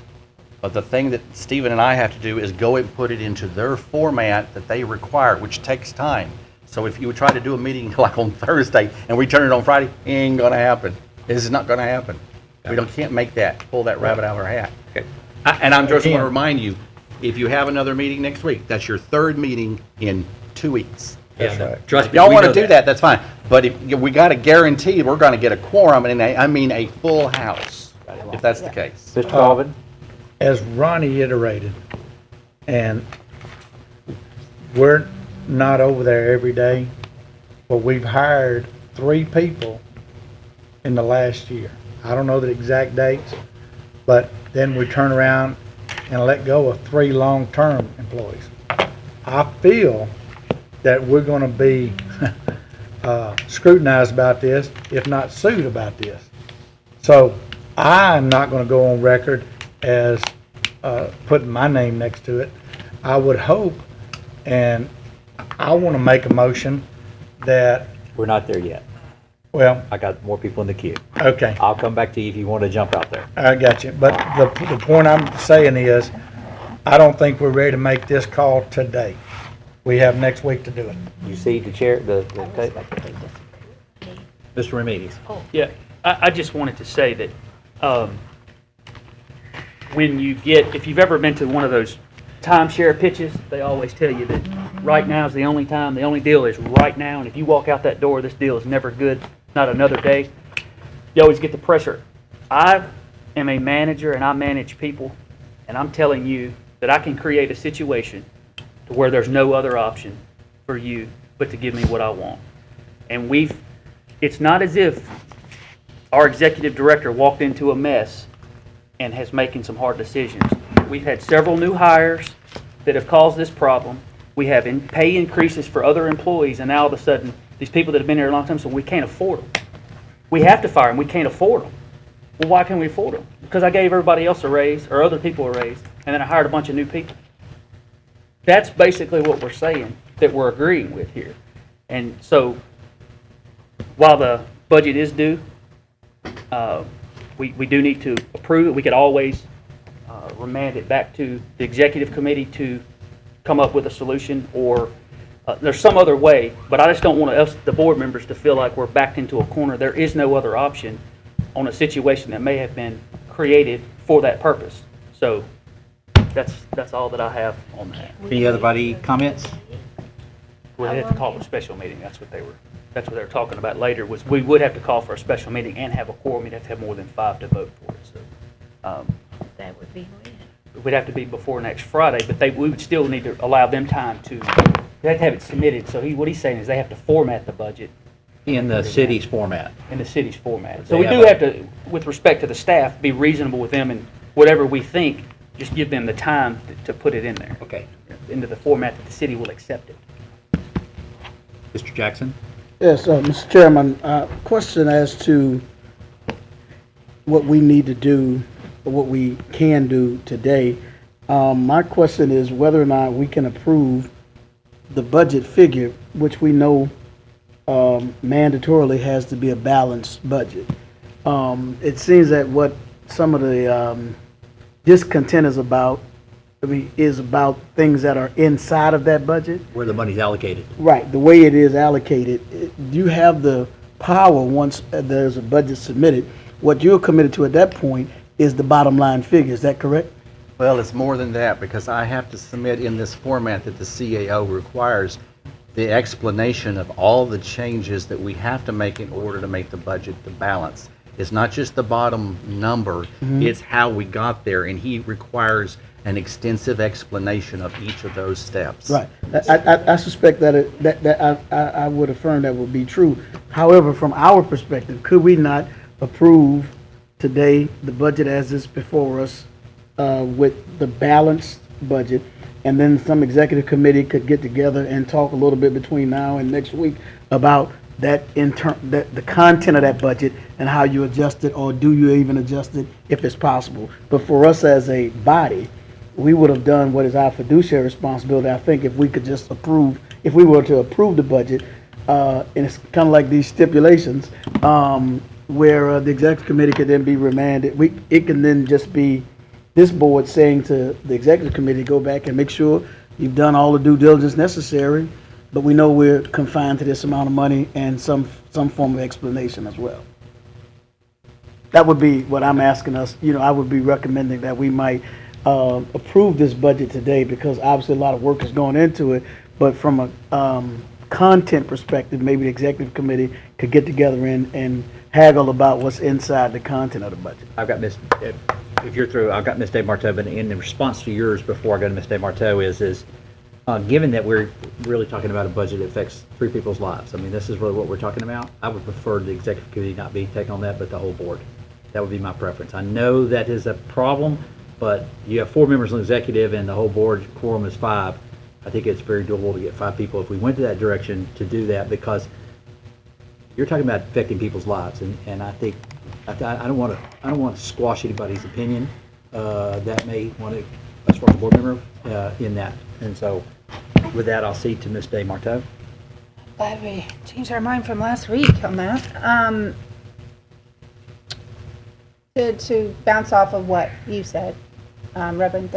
but the thing that Stephen and I have to do is go and put it into their format that they require, which takes time. So if you would try to do a meeting like on Thursday and we turn it on Friday, it ain't going to happen. This is not going to happen. Can't make that, pull that rabbit out of our hat. Okay. And I'm just going to remind you, if you have another meeting next week, that's your 3rd meeting in 2 weeks.
That's right.
Trust
If
me,
y'all
we
want to
know
do that, that's fine. But we got to guarantee we're going to get a quorum, and I mean a full house, if that's the case.
Mr. Colvin?
As Ronnie iterated, and we're not over there every day, but we've hired 3 people in the last year. I don't know the exact dates, but then we turn around and let go of 3 long-term employees. I feel that we're going to be scrutinized about this, if not sued about this. So I'm not going to go on record as putting my name next to it. I would hope, and I want to make a motion that,
We're not there yet.
well,
I got more people in the queue.
okay,
I'll come back to you if you want to jump out there.
I got you. But the point I'm saying is, I don't think we're ready to make this call today. We have next week to do it.
You see the chair, Mr. Remedies.
Yeah, I just wanted to say that when you get, if you've ever been to one of those timeshare pitches, they always tell you that right now is the only time, the only deal is right now, and if you walk out that door, this deal is never good, not another day. You always get the pressure. I am a manager and I manage people, and I'm telling you that I can create a situation to where there's no other option for you but to give me what I want. And it's not as if our executive director walked into a mess and has making some hard decisions. We've had several new hires that have caused this problem. We have pay increases for other employees, and now all of a sudden, these people that have been here a long time, so we can't afford them. We have to fire them. We can't afford them. Well, why can't we afford them? Because I gave everybody else a raise, or other people a raise, and then I hired a bunch of new people. That's basically what we're saying, that we're agreeing with here. And so, while the budget is due, we do need to approve it. We could always remand it back to the executive committee to come up with a solution, or there's some other way, but I just don't want us, the board members, to feel like we're backed into a corner. There is no other option on a situation that may have been created for that purpose. So that's all that I have on that.
Any other body comments?
We'd have to call for a special meeting. That's what they were talking about later, was we would have to call for a special meeting and have a quorum. You'd have to have more than 5 to vote for it. So
That would be when?
it would have to be before next Friday, but we would still need to allow them time to, they have to have it submitted. So what he's saying is they have to format the budget
In the city's format.
in the city's format.
They
So we
have
do
a-
have to, with respect to the staff, be reasonable with them, and whatever we think, just give them the time to put it in there,
Okay.
into the format that the city will accept it.
Mr. Jackson?
Yes, Mr. Chairman, question as to what we need to do, or what we can do today. My question is whether or not we can approve the budget figure, which we know mandatorily has to be a balanced budget. It seems that what some of the discontent is about, is about things that are inside of that budget.
Where the money's allocated.
Right, the way it is allocated. You have the power, once there's a budget submitted, what you're committed to at that point is the bottom line figure, is that correct?
Well, it's more than that, because I have to submit in this format that the CAO requires the explanation of all the changes that we have to make in order to make the budget to balance. It's not just the bottom number, it's how we got there, and he requires an extensive explanation of each of those steps.
Right. I suspect that I would affirm that would be true. However, from our perspective, could we not approve today the budget as is before us with the balanced budget, and then some executive committee could get together and talk a little bit between now and next week about the content of that budget and how you adjust it, or do you even adjust it if it's possible. But for us as a body, we would have done what is our fiduciary responsibility, I think, if we could just approve, if we were to approve the budget, and it's kind of like these stipulations, where the executive committee could then be remanded. It can then just be this board saying to the executive committee, go back and make sure you've done all the due diligence necessary, but we know we're confined to this amount of money, and some form of explanation as well. That would be what I'm asking us. I would be recommending that we might approve this budget today, because obviously a lot of work is going into it, but from a content perspective, maybe the executive committee could get together and haggle about what's inside the content of the budget.
I've got if you're through, I've got Ms. DeMarteau, but in response to yours before I go to Ms. DeMarteau is given that we're really talking about a budget that affects 3 people's lives, I mean, this is really what we're talking about, I would prefer the executive committee not be taking on that, but the whole board. That would be my preference. I know that is a problem, but you have 4 members on the executive and the whole board quorum is 5. I think it's very doable to get 5 people if we went to that direction to do that, because you're talking about affecting people's lives, and I think, I don't want to squash anybody's opinion that may want to, as far as a board member, in that. And so with that, I'll cede to Ms. DeMarteau.
Glad we changed our mind from last week on that. To bounce off of what you said, Reverend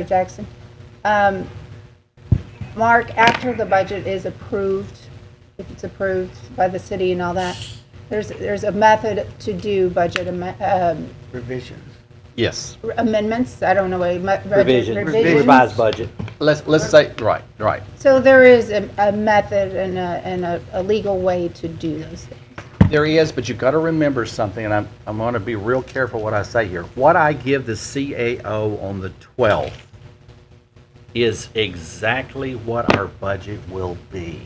Jackson. Mark, after the budget is approved, if it's approved by the city and all that, there's a method to do budget
Revisions.
Yes.
amendments. I don't know what
Revision, revised budget.
Let's say, right.
So there is a method and a legal way to do those things.
There is, but you've got to remember something, and I'm going to be real careful what I say here. What I give the CAO on the 12th is exactly what our budget will be.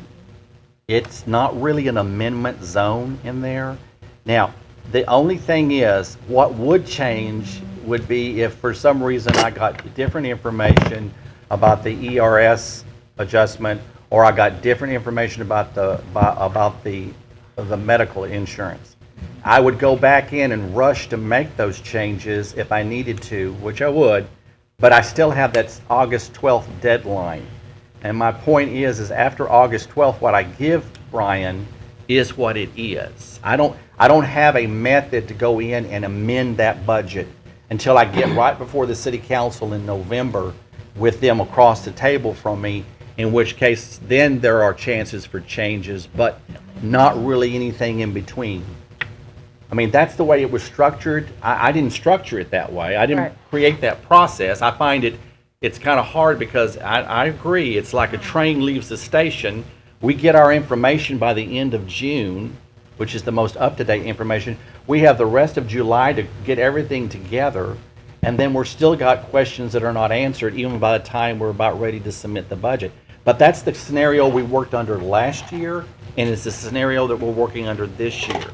It's not really an amendment zone in there. Now, the only thing is, what would change would be if for some reason I got different information about the ERS adjustment, or I got different information about the medical insurance. I would go back in and rush to make those changes if I needed to, which I would, but I still have that August 12th deadline. And my point is after August 12th, what I give Brian is what it is. I don't have a method to go in and amend that budget until I get right before the city council in November with them across the table from me, in which case then there are chances for changes, but not really anything in between. I mean, that's the way it was structured. I didn't structure it that way. I didn't create that process. I find it's kind of hard because I agree. It's like a train leaves the station. We get our information by the end of June, which is the most up-to-date information. We have the rest of July to get everything together, and then we're still got questions that are not answered even by the time we're about ready to submit the budget. But that's the scenario we worked under last year, and it's the scenario that we're working under this year.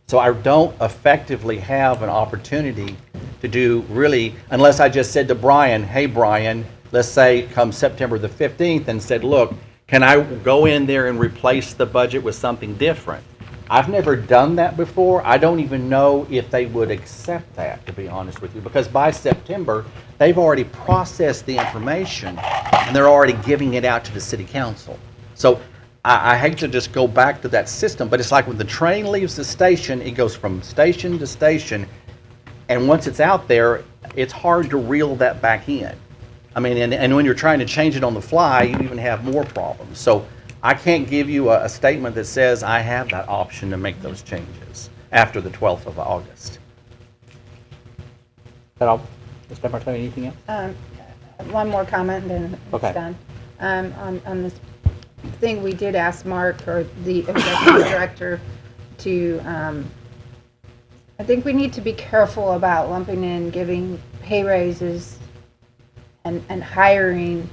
So I don't effectively have an opportunity to do really, unless I just said to Brian, hey Brian, let's say come September the 15th and said, look, can I go in there and replace the budget with something different? I've never done that before. I don't even know if they would accept that, to be honest with you, because by September, they've already processed the information and they're already giving it out to the city council. So I hate to just go back to that system, but it's like when the train leaves the station, it goes from station to station, and once it's out there, it's hard to reel that back in. I mean, and when you're trying to change it on the fly, you even have more problems. So I can't give you a statement that says I have that option to make those changes after the 12th of August.
That all? Ms. DeMarteau, anything else?
One more comment and then it's done. On this thing, we did ask Mark, or the executive director, to, I think we need to be careful about lumping in giving pay raises and hiring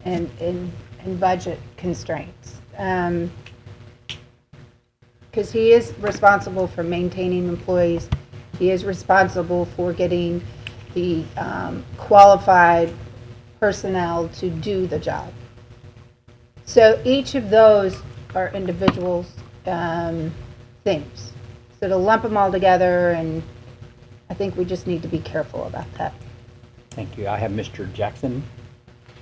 and budget constraints. Because he is responsible for maintaining employees. He is responsible for getting the qualified personnel to do the job. So each of those are individual things. So to lump them all together, and I think we just need to be careful about that.
Thank you. I have Mr. Jackson.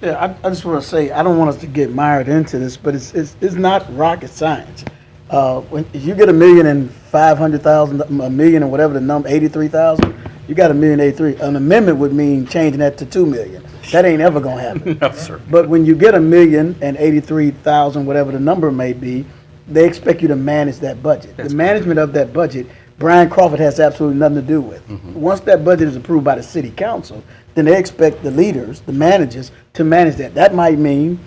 Yeah, I just want to say, I don't want us to get mired into this, but it's not rocket science. If you get $1,500,000, $1 million, or whatever the number, 83,000, you got $1,083,000. An amendment would mean changing that to $2 million. That ain't ever gonna happen.
No, sir.
But when you get $1,083,000, whatever the number may be, they expect you to manage that budget. The management of that budget, Brian Crawford has absolutely nothing to do with. Once that budget is approved by the city council, then they expect the leaders, the managers, to manage that. That might mean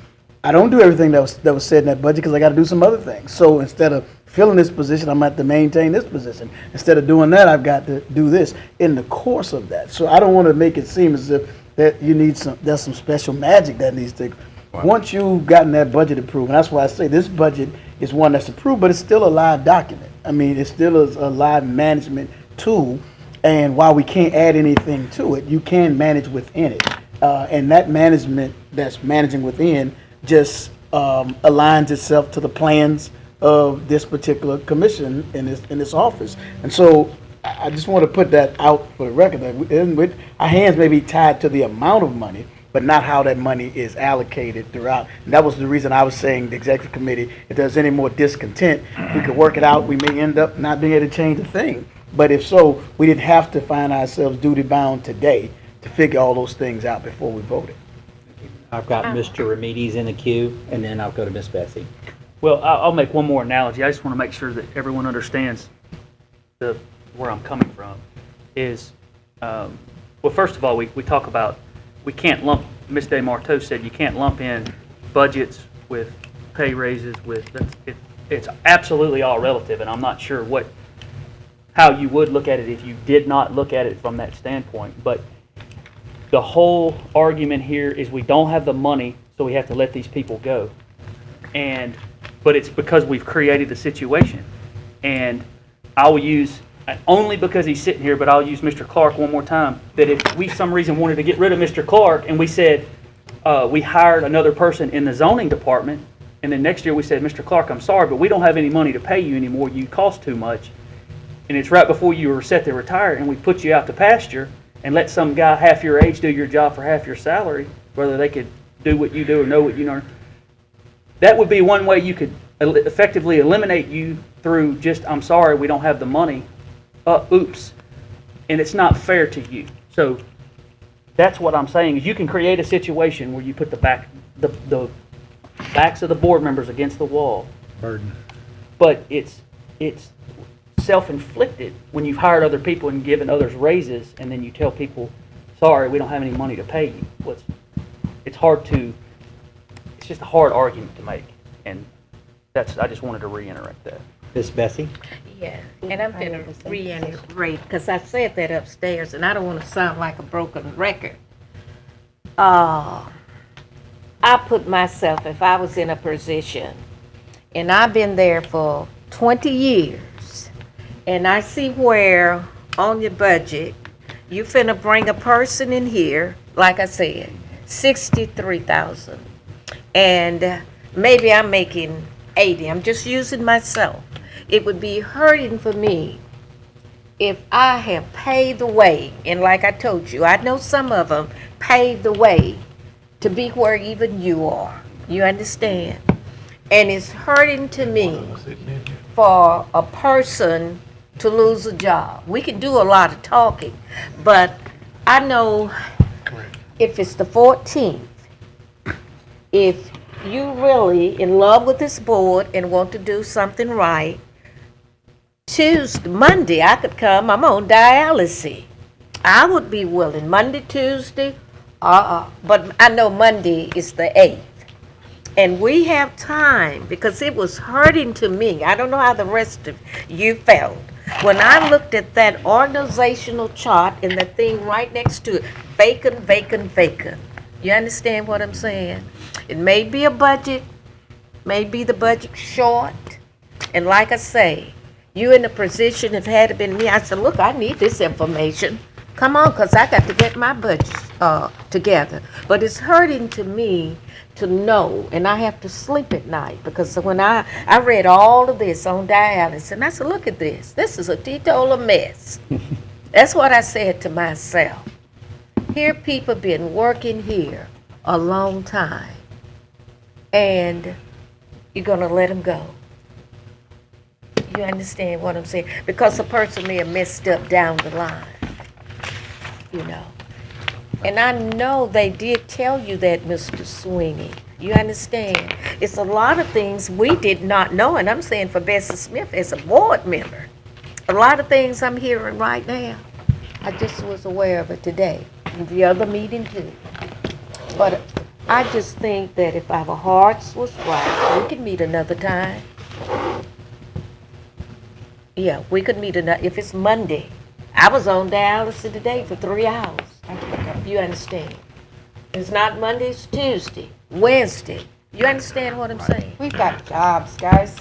I don't do everything that was said in that budget because I got to do some other things. So instead of filling this position, I'm going to have to maintain this position. Instead of doing that, I've got to do this in the course of that. So I don't want to make it seem as if that you need there's some special magic that needs to. Wow. Once you've gotten that budget approved, and that's why I say this budget is one that's approved, but it's still a live document. I mean, it still is a live management tool. And while we can't add anything to it, you can manage within it. And that management that's managing within just aligns itself to the plans of this particular commission in this office. And so I just want to put that out for the record, that our hands may be tied to the amount of money, but not how that money is allocated throughout. And that was the reason I was saying the executive committee, if there's any more discontent, we could work it out. We may end up not being able to change a thing. But if so, we didn't have to find ourselves duty bound today to figure all those things out before we voted.
I've got Mr. Remedies in the queue, and then I'll go to Miss Bessie.
Well, I'll make one more analogy. I just want to make sure that everyone understands where I'm coming from. Is, well, first of all, we talk about, we can't lump, Ms. DeMarteau said you can't lump in budgets with pay raises with, it's absolutely all relative, and I'm not sure how you would look at it if you did not look at it from that standpoint. But the whole argument here is we don't have the money, so we have to let these people go. But it's because we've created the situation. And I will use, only because he's sitting here, but I'll use Mr. Clark one more time, that if we for some reason wanted to get rid of Mr. Clark and we said, we hired another person in the zoning department, and then next year we said, Mr. Clark, I'm sorry, but we don't have any money to pay you anymore, you cost too much, and it's right before you were set to retire, and we put you out to pasture and let some guy half your age do your job for half your salary, whether they could do what you do or know what you know. That would be one way you could effectively eliminate you through just, I'm sorry, we don't have the money. Oops. And it's not fair to you. So that's what I'm saying, is you can create a situation where you put the backs of the board members against the wall.
Burden.
But it's self-inflicted when you've hired other people and given others raises, and then you tell people, sorry, we don't have any money to pay you. It's just a hard argument to make. And I just wanted to reiterate that.
Miss Bessie?
Yeah, and I'm going to reiterate, because I said that upstairs, and I don't want to sound like a broken record. I put myself, if I was in a position, and I've been there for 20 years, and I see where on your budget, you finna bring a person in here, like I said, $63,000, and maybe I'm making 80. I'm just using myself. It would be hurting for me if I have paved the way, and like I told you, I know some of them paved the way to be where even you are. You understand? And it's hurting to me for a person to lose a job. We can do a lot of talking, but I know if it's the 14th, if you really in love with this board and want to do something right, Monday I could come. I'm on dialysis. I would be willing. Monday, Tuesday, but I know Monday is the 8th. And we have time, because it was hurting to me. I don't know how the rest of you felt. When I looked at that organizational chart and the thing right next to it, vacant, vacant, vacant. You understand what I'm saying? It may be a budget, may be the budget short. And like I say, you in a position, if it had been me, I said, look, I need this information. Come on, because I got to get my budget together. But it's hurting to me to know, and I have to sleep at night, because when I read all of this on dialysis, and I said, look at this. This is a teetotal mess. That's what I said to myself. Here people been working here a long time, and you're going to let them go. You understand what I'm saying? Because the person may have messed up down the line, you know. And I know they did tell you that, Mr. Sweeney. You understand? It's a lot of things we did not know, and I'm saying for Bessie Smith as a board member. A lot of things I'm hearing right now, I just was aware of it today, and the other meeting too. But I just think that if our hearts was right, we could meet another time. Yeah, we could meet another, if it's Monday. I was on dialysis today for 3 hours. You understand? It's not Monday, it's Tuesday, Wednesday. You understand what I'm saying?
We've got jobs, guys.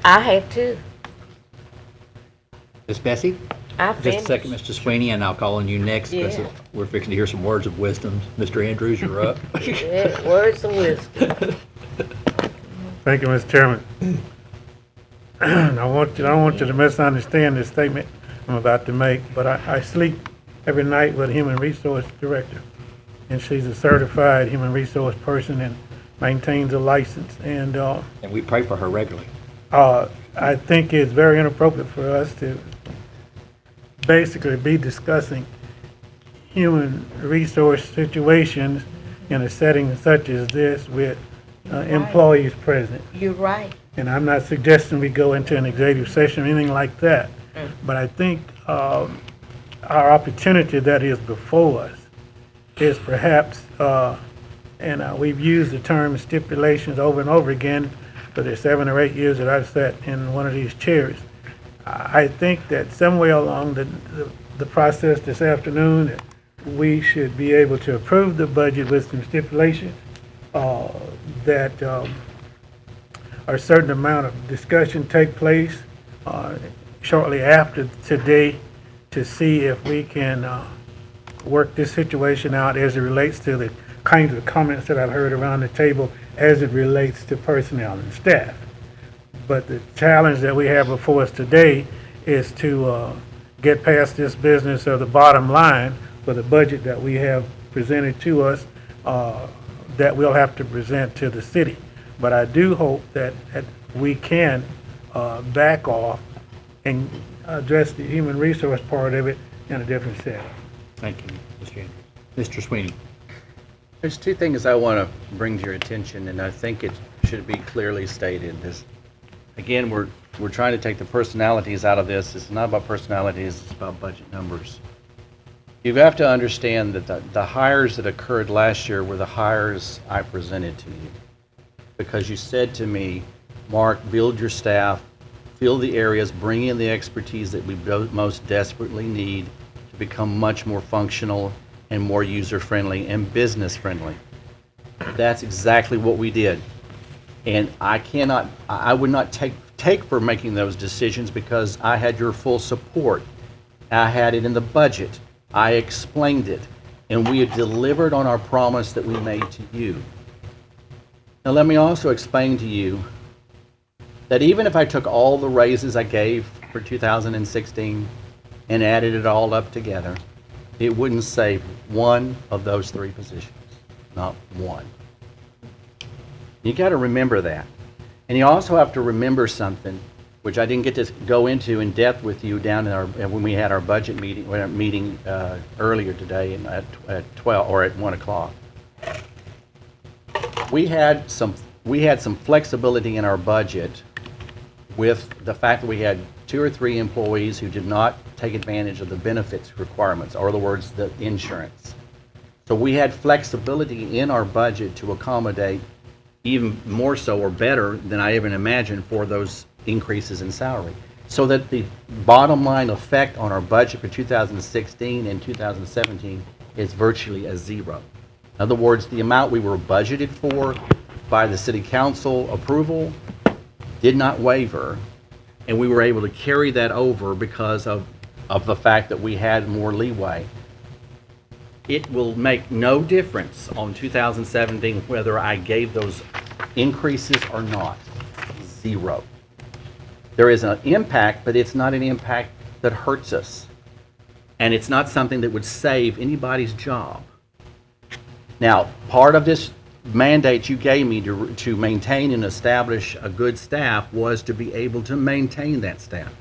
I have too.
Miss Bessie? Just a second, Mr. Sweeney, and I'll call on you next, because we're fixing to hear some words of wisdom. Mr. Andrews, you're up.
Yeah, words of wisdom.
Thank you, Mr. Chairman. I don't want you to misunderstand this statement I'm about to make, but I sleep every night with a human resource director, and she's a certified human resource person and maintains a license. And
we pray for her regularly.
I think it's very inappropriate for us to basically be discussing human resource situations in a setting such as this with employees present.
You're right.
And I'm not suggesting we go into an executive session or anything like that, but I think our opportunity that is before us is perhaps, and we've used the term stipulations over and over again for the 7 or 8 years that I've sat in one of these chairs. I think that somewhere along the process this afternoon, we should be able to approve the budget with some stipulations that a certain amount of discussion take place shortly after today to see if we can work this situation out as it relates to the kinds of comments that I've heard around the table as it relates to personnel and staff. But the challenge that we have before us today is to get past this business of the bottom line for the budget that we have presented to us that we'll have to present to the city. But I do hope that we can back off and address the human resource part of it in a different setting.
Thank you, Mr. Andrews. Mr. Sweeney.
There's two things I want to bring to your attention, and I think it should be clearly stated. Again, we're trying to take the personalities out of this. It's not about personalities, it's about budget numbers. You have to understand that the hires that occurred last year were the hires I presented to you. Because you said to me, Mark, build your staff, fill the areas, bring in the expertise that we most desperately need to become much more functional and more user-friendly and business-friendly. That's exactly what we did. And I would not take for making those decisions because I had your full support. I had it in the budget. I explained it. And we have delivered on our promise that we made to you. Now let me also explain to you that even if I took all the raises I gave for 2016 and added it all up together, it wouldn't save one of those 3 positions, not one. You got to remember that. And you also have to remember something, which I didn't get to go into in depth with you down in when we had our budget meeting earlier today at 12 or at 1 o'clock. We had some flexibility in our budget with the fact that we had 2 or 3 employees who did not take advantage of the benefits requirements, or in other words, the insurance. So we had flexibility in our budget to accommodate even more so or better than I even imagined for those increases in salary. So that the bottom line effect on our budget for 2016 and 2017 is virtually a 0. In other words, the amount we were budgeted for by the city council approval did not waver, and we were able to carry that over because of the fact that we had more leeway. It will make no difference on 2017 whether I gave those increases or not. 0. There is an impact, but it's not an impact that hurts us. And it's not something that would save anybody's job. Now, part of this mandate you gave me to maintain and establish a good staff was to be able to maintain that staff.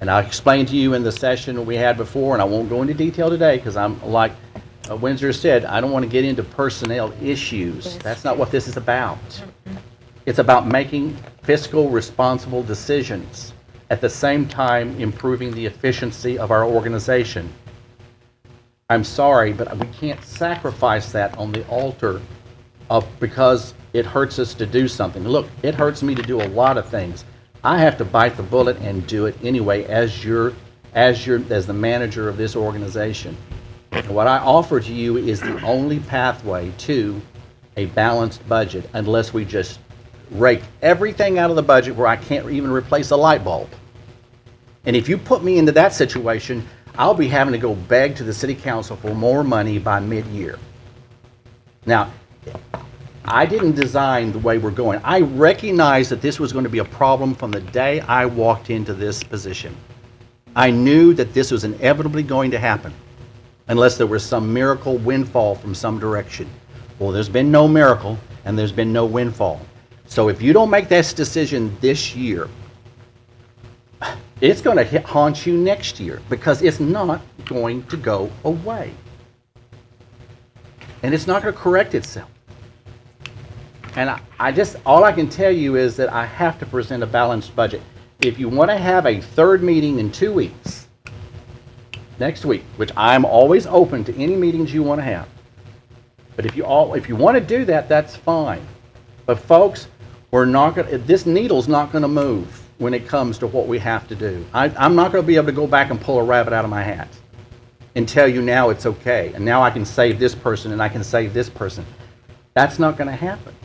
And I explained to you in the session we had before, and I won't go into detail today because I'm like Windsor said, I don't want to get into personnel issues. That's not what this is about. It's about making fiscal responsible decisions, at the same time improving the efficiency of our organization. I'm sorry, but we can't sacrifice that on the altar because it hurts us to do something. Look, it hurts me to do a lot of things. I have to bite the bullet and do it anyway as the manager of this organization. And what I offer to you is the only pathway to a balanced budget, unless we just rake everything out of the budget where I can't even replace a light bulb. And if you put me into that situation, I'll be having to go beg to the city council for more money by mid-year. Now, I didn't design the way we're going. I recognized that this was going to be a problem from the day I walked into this position. I knew that this was inevitably going to happen unless there was some miracle windfall from some direction. Well, there's been no miracle and there's been no windfall. So if you don't make this decision this year, it's going to haunt you next year because it's not going to go away. And it's not going to correct itself. And all I can tell you is that I have to present a balanced budget. If you want to have a third meeting in 2 weeks, next week, which I'm always open to any meetings you want to have. But if you want to do that, that's fine. But folks, this needle's not going to move when it comes to what we have to do. I'm not going to be able to go back and pull a rabbit out of my hat and tell you now it's okay, and now I can save this person and I can save this person. That's not going to happen.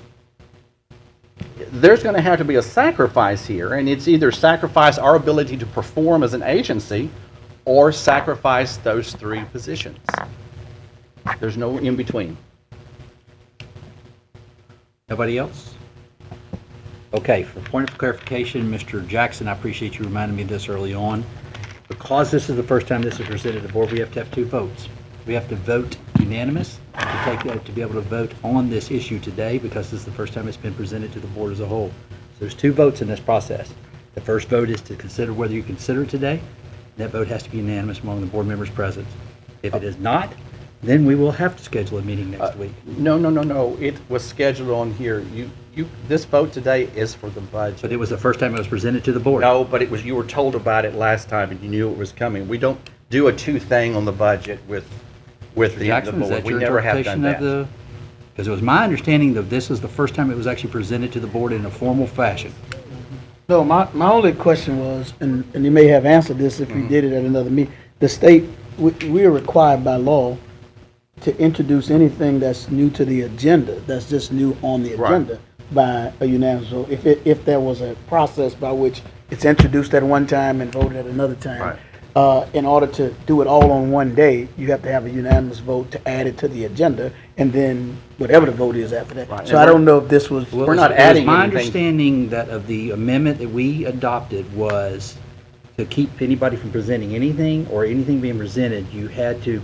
There's going to have to be a sacrifice here, and it's either sacrifice our ability to perform as an agency or sacrifice those 3 positions. There's no in between.
Nobody else? Okay, for point of clarification, Mr. Jackson, I appreciate you reminding me of this early on. Because this is the first time this is presented to the board, we have to have 2 votes. We have to vote unanimous to be able to vote on this issue today because this is the first time it's been presented to the board as a whole. So there's 2 votes in this process. The first vote is to consider whether you consider it today. That vote has to be unanimous among the board members present. If it is not, then we will have to schedule a meeting next week.
No. It was scheduled on here. This vote today is for the budget.
But it was the first time it was presented to the board.
No, but you were told about it last time and you knew it was coming. We don't do a 2 thing on the budget with the
Jackson,
board.
is that
We
your
never have done
interpretation
that.
of because it was my understanding that this is the first time it was actually presented to the board in a formal fashion.
No, my only question was, and you may have answered this if you did it at another meeting, the state, we are required by law to introduce anything that's new to the agenda, that's just new on the agenda by a unanimous vote. If there was a process by which it's introduced at one time and voted at another time, in order to do it all on one day, you have to have a unanimous vote to add it to the agenda, and then whatever the vote is after that.
Right.
So I don't know if this was.
We're not adding
my
anything.
understanding that of the amendment that we adopted was to keep anybody from presenting anything or anything being presented, it had to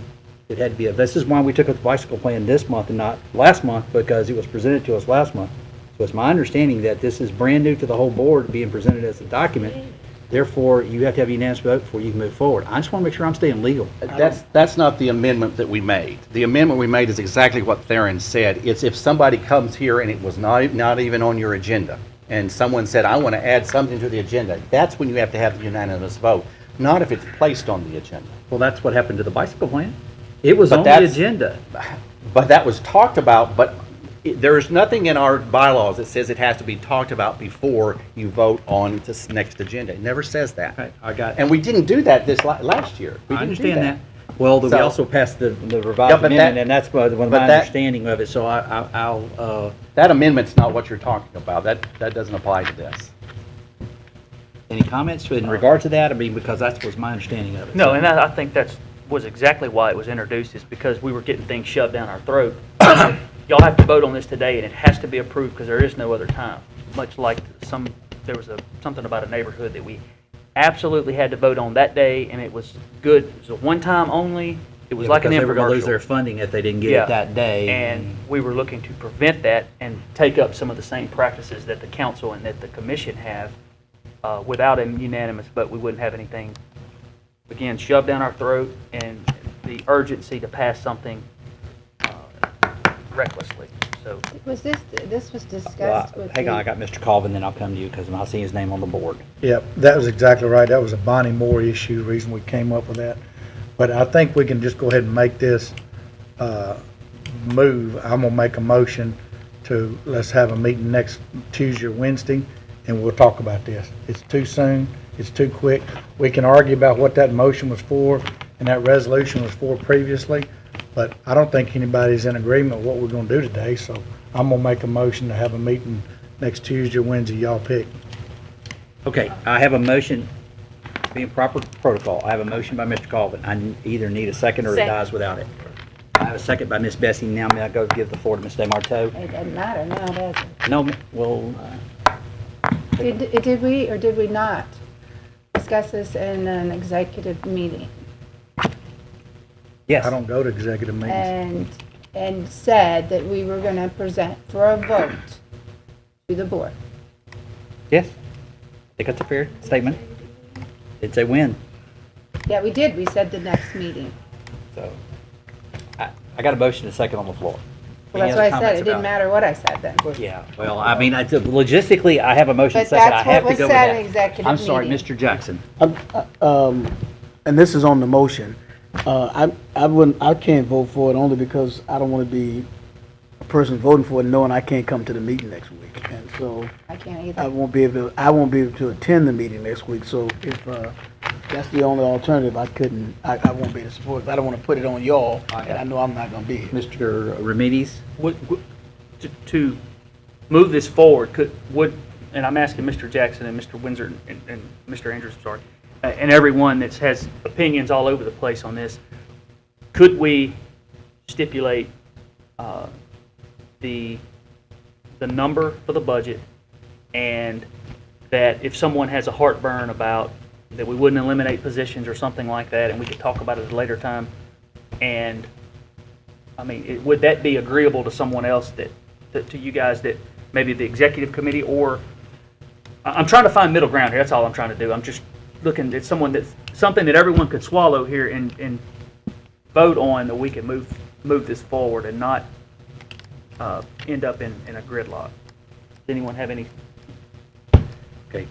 be this is why we took up the bicycle plan this month and not last month, because it was presented to us last month. So it's my understanding that this is brand new to the whole board being presented as a document. Therefore, you have to have a unanimous vote before you can move forward. I just want to make sure I'm staying legal.
That's not the amendment that we made. The amendment we made is exactly what Theron said. It's if somebody comes here and it was not even on your agenda, and someone said, I want to add something to the agenda, that's when you have to have the unanimous vote, not if it's placed on the agenda.
Well, that's what happened to the bicycle plan. It was on the agenda.
But that was talked about, but there's nothing in our bylaws that says it has to be talked about before you vote on this next agenda. It never says that.
Right, I got it.
And we didn't do that last year. We
I
didn't do
understand that. Well, we also passed the revised amendment, and that's my understanding of it, so I'll...
That amendment's not what you're talking about. That doesn't apply to this.
Any comments in regard to that? I mean, because that was my understanding of it.
No, and I think was exactly why it was introduced, is because we were getting things shoved down our throat. Y'all have to vote on this today, and it has to be approved because there is no other time. Much like there was something about a neighborhood that we absolutely had to vote on that day, and it was good. It was a one-time only. It was like an infomercial.
They were going to lose their funding if they didn't get it that day.
And we were looking to prevent that and take up some of the same practices that the council and that the commission have. Without a unanimous vote, we wouldn't have anything, again, shoved down our throat, and the urgency to pass something recklessly. So
Was this was discussed with
hang on, I got Mr. Colvin, then I'll come to you because I'm not seeing his name on the board.
Yep, that was exactly right. That was a Bonnie Moore issue, the reason we came up with that. But I think we can just go ahead and make this move. I'm gonna make a motion to, let's have a meeting next Tuesday or Wednesday, and we'll talk about this. It's too soon, it's too quick. We can argue about what that motion was for and that resolution was for previously, but I don't think anybody's in agreement with what we're gonna do today, so I'm gonna make a motion to have a meeting next Tuesday or Wednesday, y'all pick.
Okay, I have a motion, being proper protocol, I have a motion by Mr. Colvin. I either need a second or it
Second.
dies without it. I have a second by Ms. Bessie. Now may I go give the floor to Ms. DeMarteau?
It doesn't matter now, does it?
No, well,
Did we or did we not discuss this in an executive meeting?
yes.
I don't go to executive meetings.
And said that we were gonna present for a vote to the board?
Yes. I think that's a fair statement. It's a win.
Yeah, we did. We said the next meeting.
So, I got a motion and a second on the floor.
Well,
Any
that's what
other
I said.
comments
It didn't
about
matter what I said then.
Yeah, well, I mean, logistically, I have a motion
But
second. I
that's
have
what
to go
was
with
said
that.
in executive
I'm sorry,
meeting.
Mr. Jackson.
And this is on the motion. I can't vote for it only because I don't want to be a person voting for it knowing I can't come to the meeting next week. And so
I can't
I
either.
won't be able to attend the meeting next week. So if that's the only alternative, I won't be able to support it. I don't want to put it on y'all, and I know I'm not going to be here.
Mr. Remedies?
To move this forward, and I'm asking Mr. Jackson and Mr. Windsor and Mr. Andrews, sorry, and everyone that has opinions all over the place on this, could we stipulate the number for the budget, and that if someone has a heartburn about that we wouldn't eliminate positions or something like that, and we could talk about it at a later time, and I mean, would that be agreeable to someone else to you guys, that maybe the executive committee, or I'm trying to find middle ground here. That's all I'm trying to do. I'm just looking at something that everyone could swallow here and vote on, that we can move this forward and not end up in a gridlock. Does anyone have any?
Okay.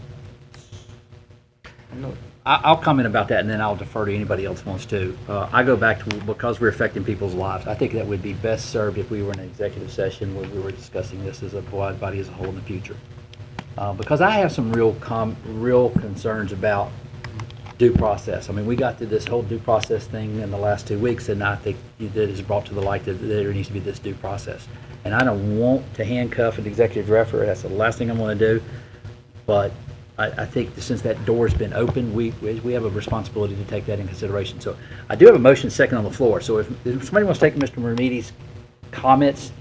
I'll comment about that, and then I'll defer to anybody else who wants to. I go back to, because we're affecting people's lives, I think that would be best served if we were in an executive session where we were discussing this as a body as a whole in the future. Because I have some real concerns about due process. I mean, we got to this whole due process thing in the last 2 weeks, and I think that is brought to the light that there needs to be this due process. And I don't want to handcuff an executive director. That's the last thing I want to do. But I think since that door's been opened, we have a responsibility to take that in consideration. So I do have a motion second on the floor. So if somebody wants to take Mr. Remedies' comments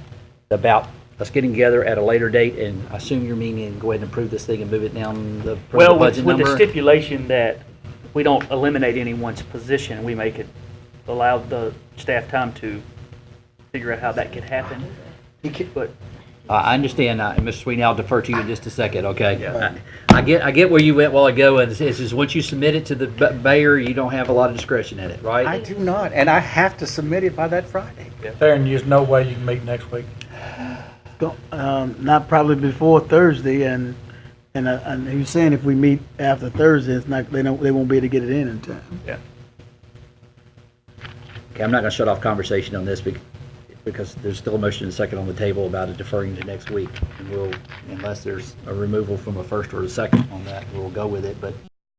about us getting together at a later date, and I assume you're meaning go ahead and approve this thing and move it down the
Well,
budget
with
number?
the stipulation that we don't eliminate anyone's position, we make it, allow the staff time to figure out how that could happen. But
I understand, Mr. Sweeney, I'll defer to you in just a second, okay?
Yeah.
I get where you went while ago, and it's just once you submit it to the mayor, you don't have a lot of discretion in it, right?
I do not, and I have to submit it by that Friday.
Darren, there's no way you can meet next week.
Not probably before Thursday, and he was saying if we meet after Thursday, it's not, they won't be able to get it in time.
Yeah.
Okay, I'm not gonna shut off conversation on this because there's still a motion and a second on the table about it deferring to next week. And unless there's a removal from a first or a second on that, we'll go with it, but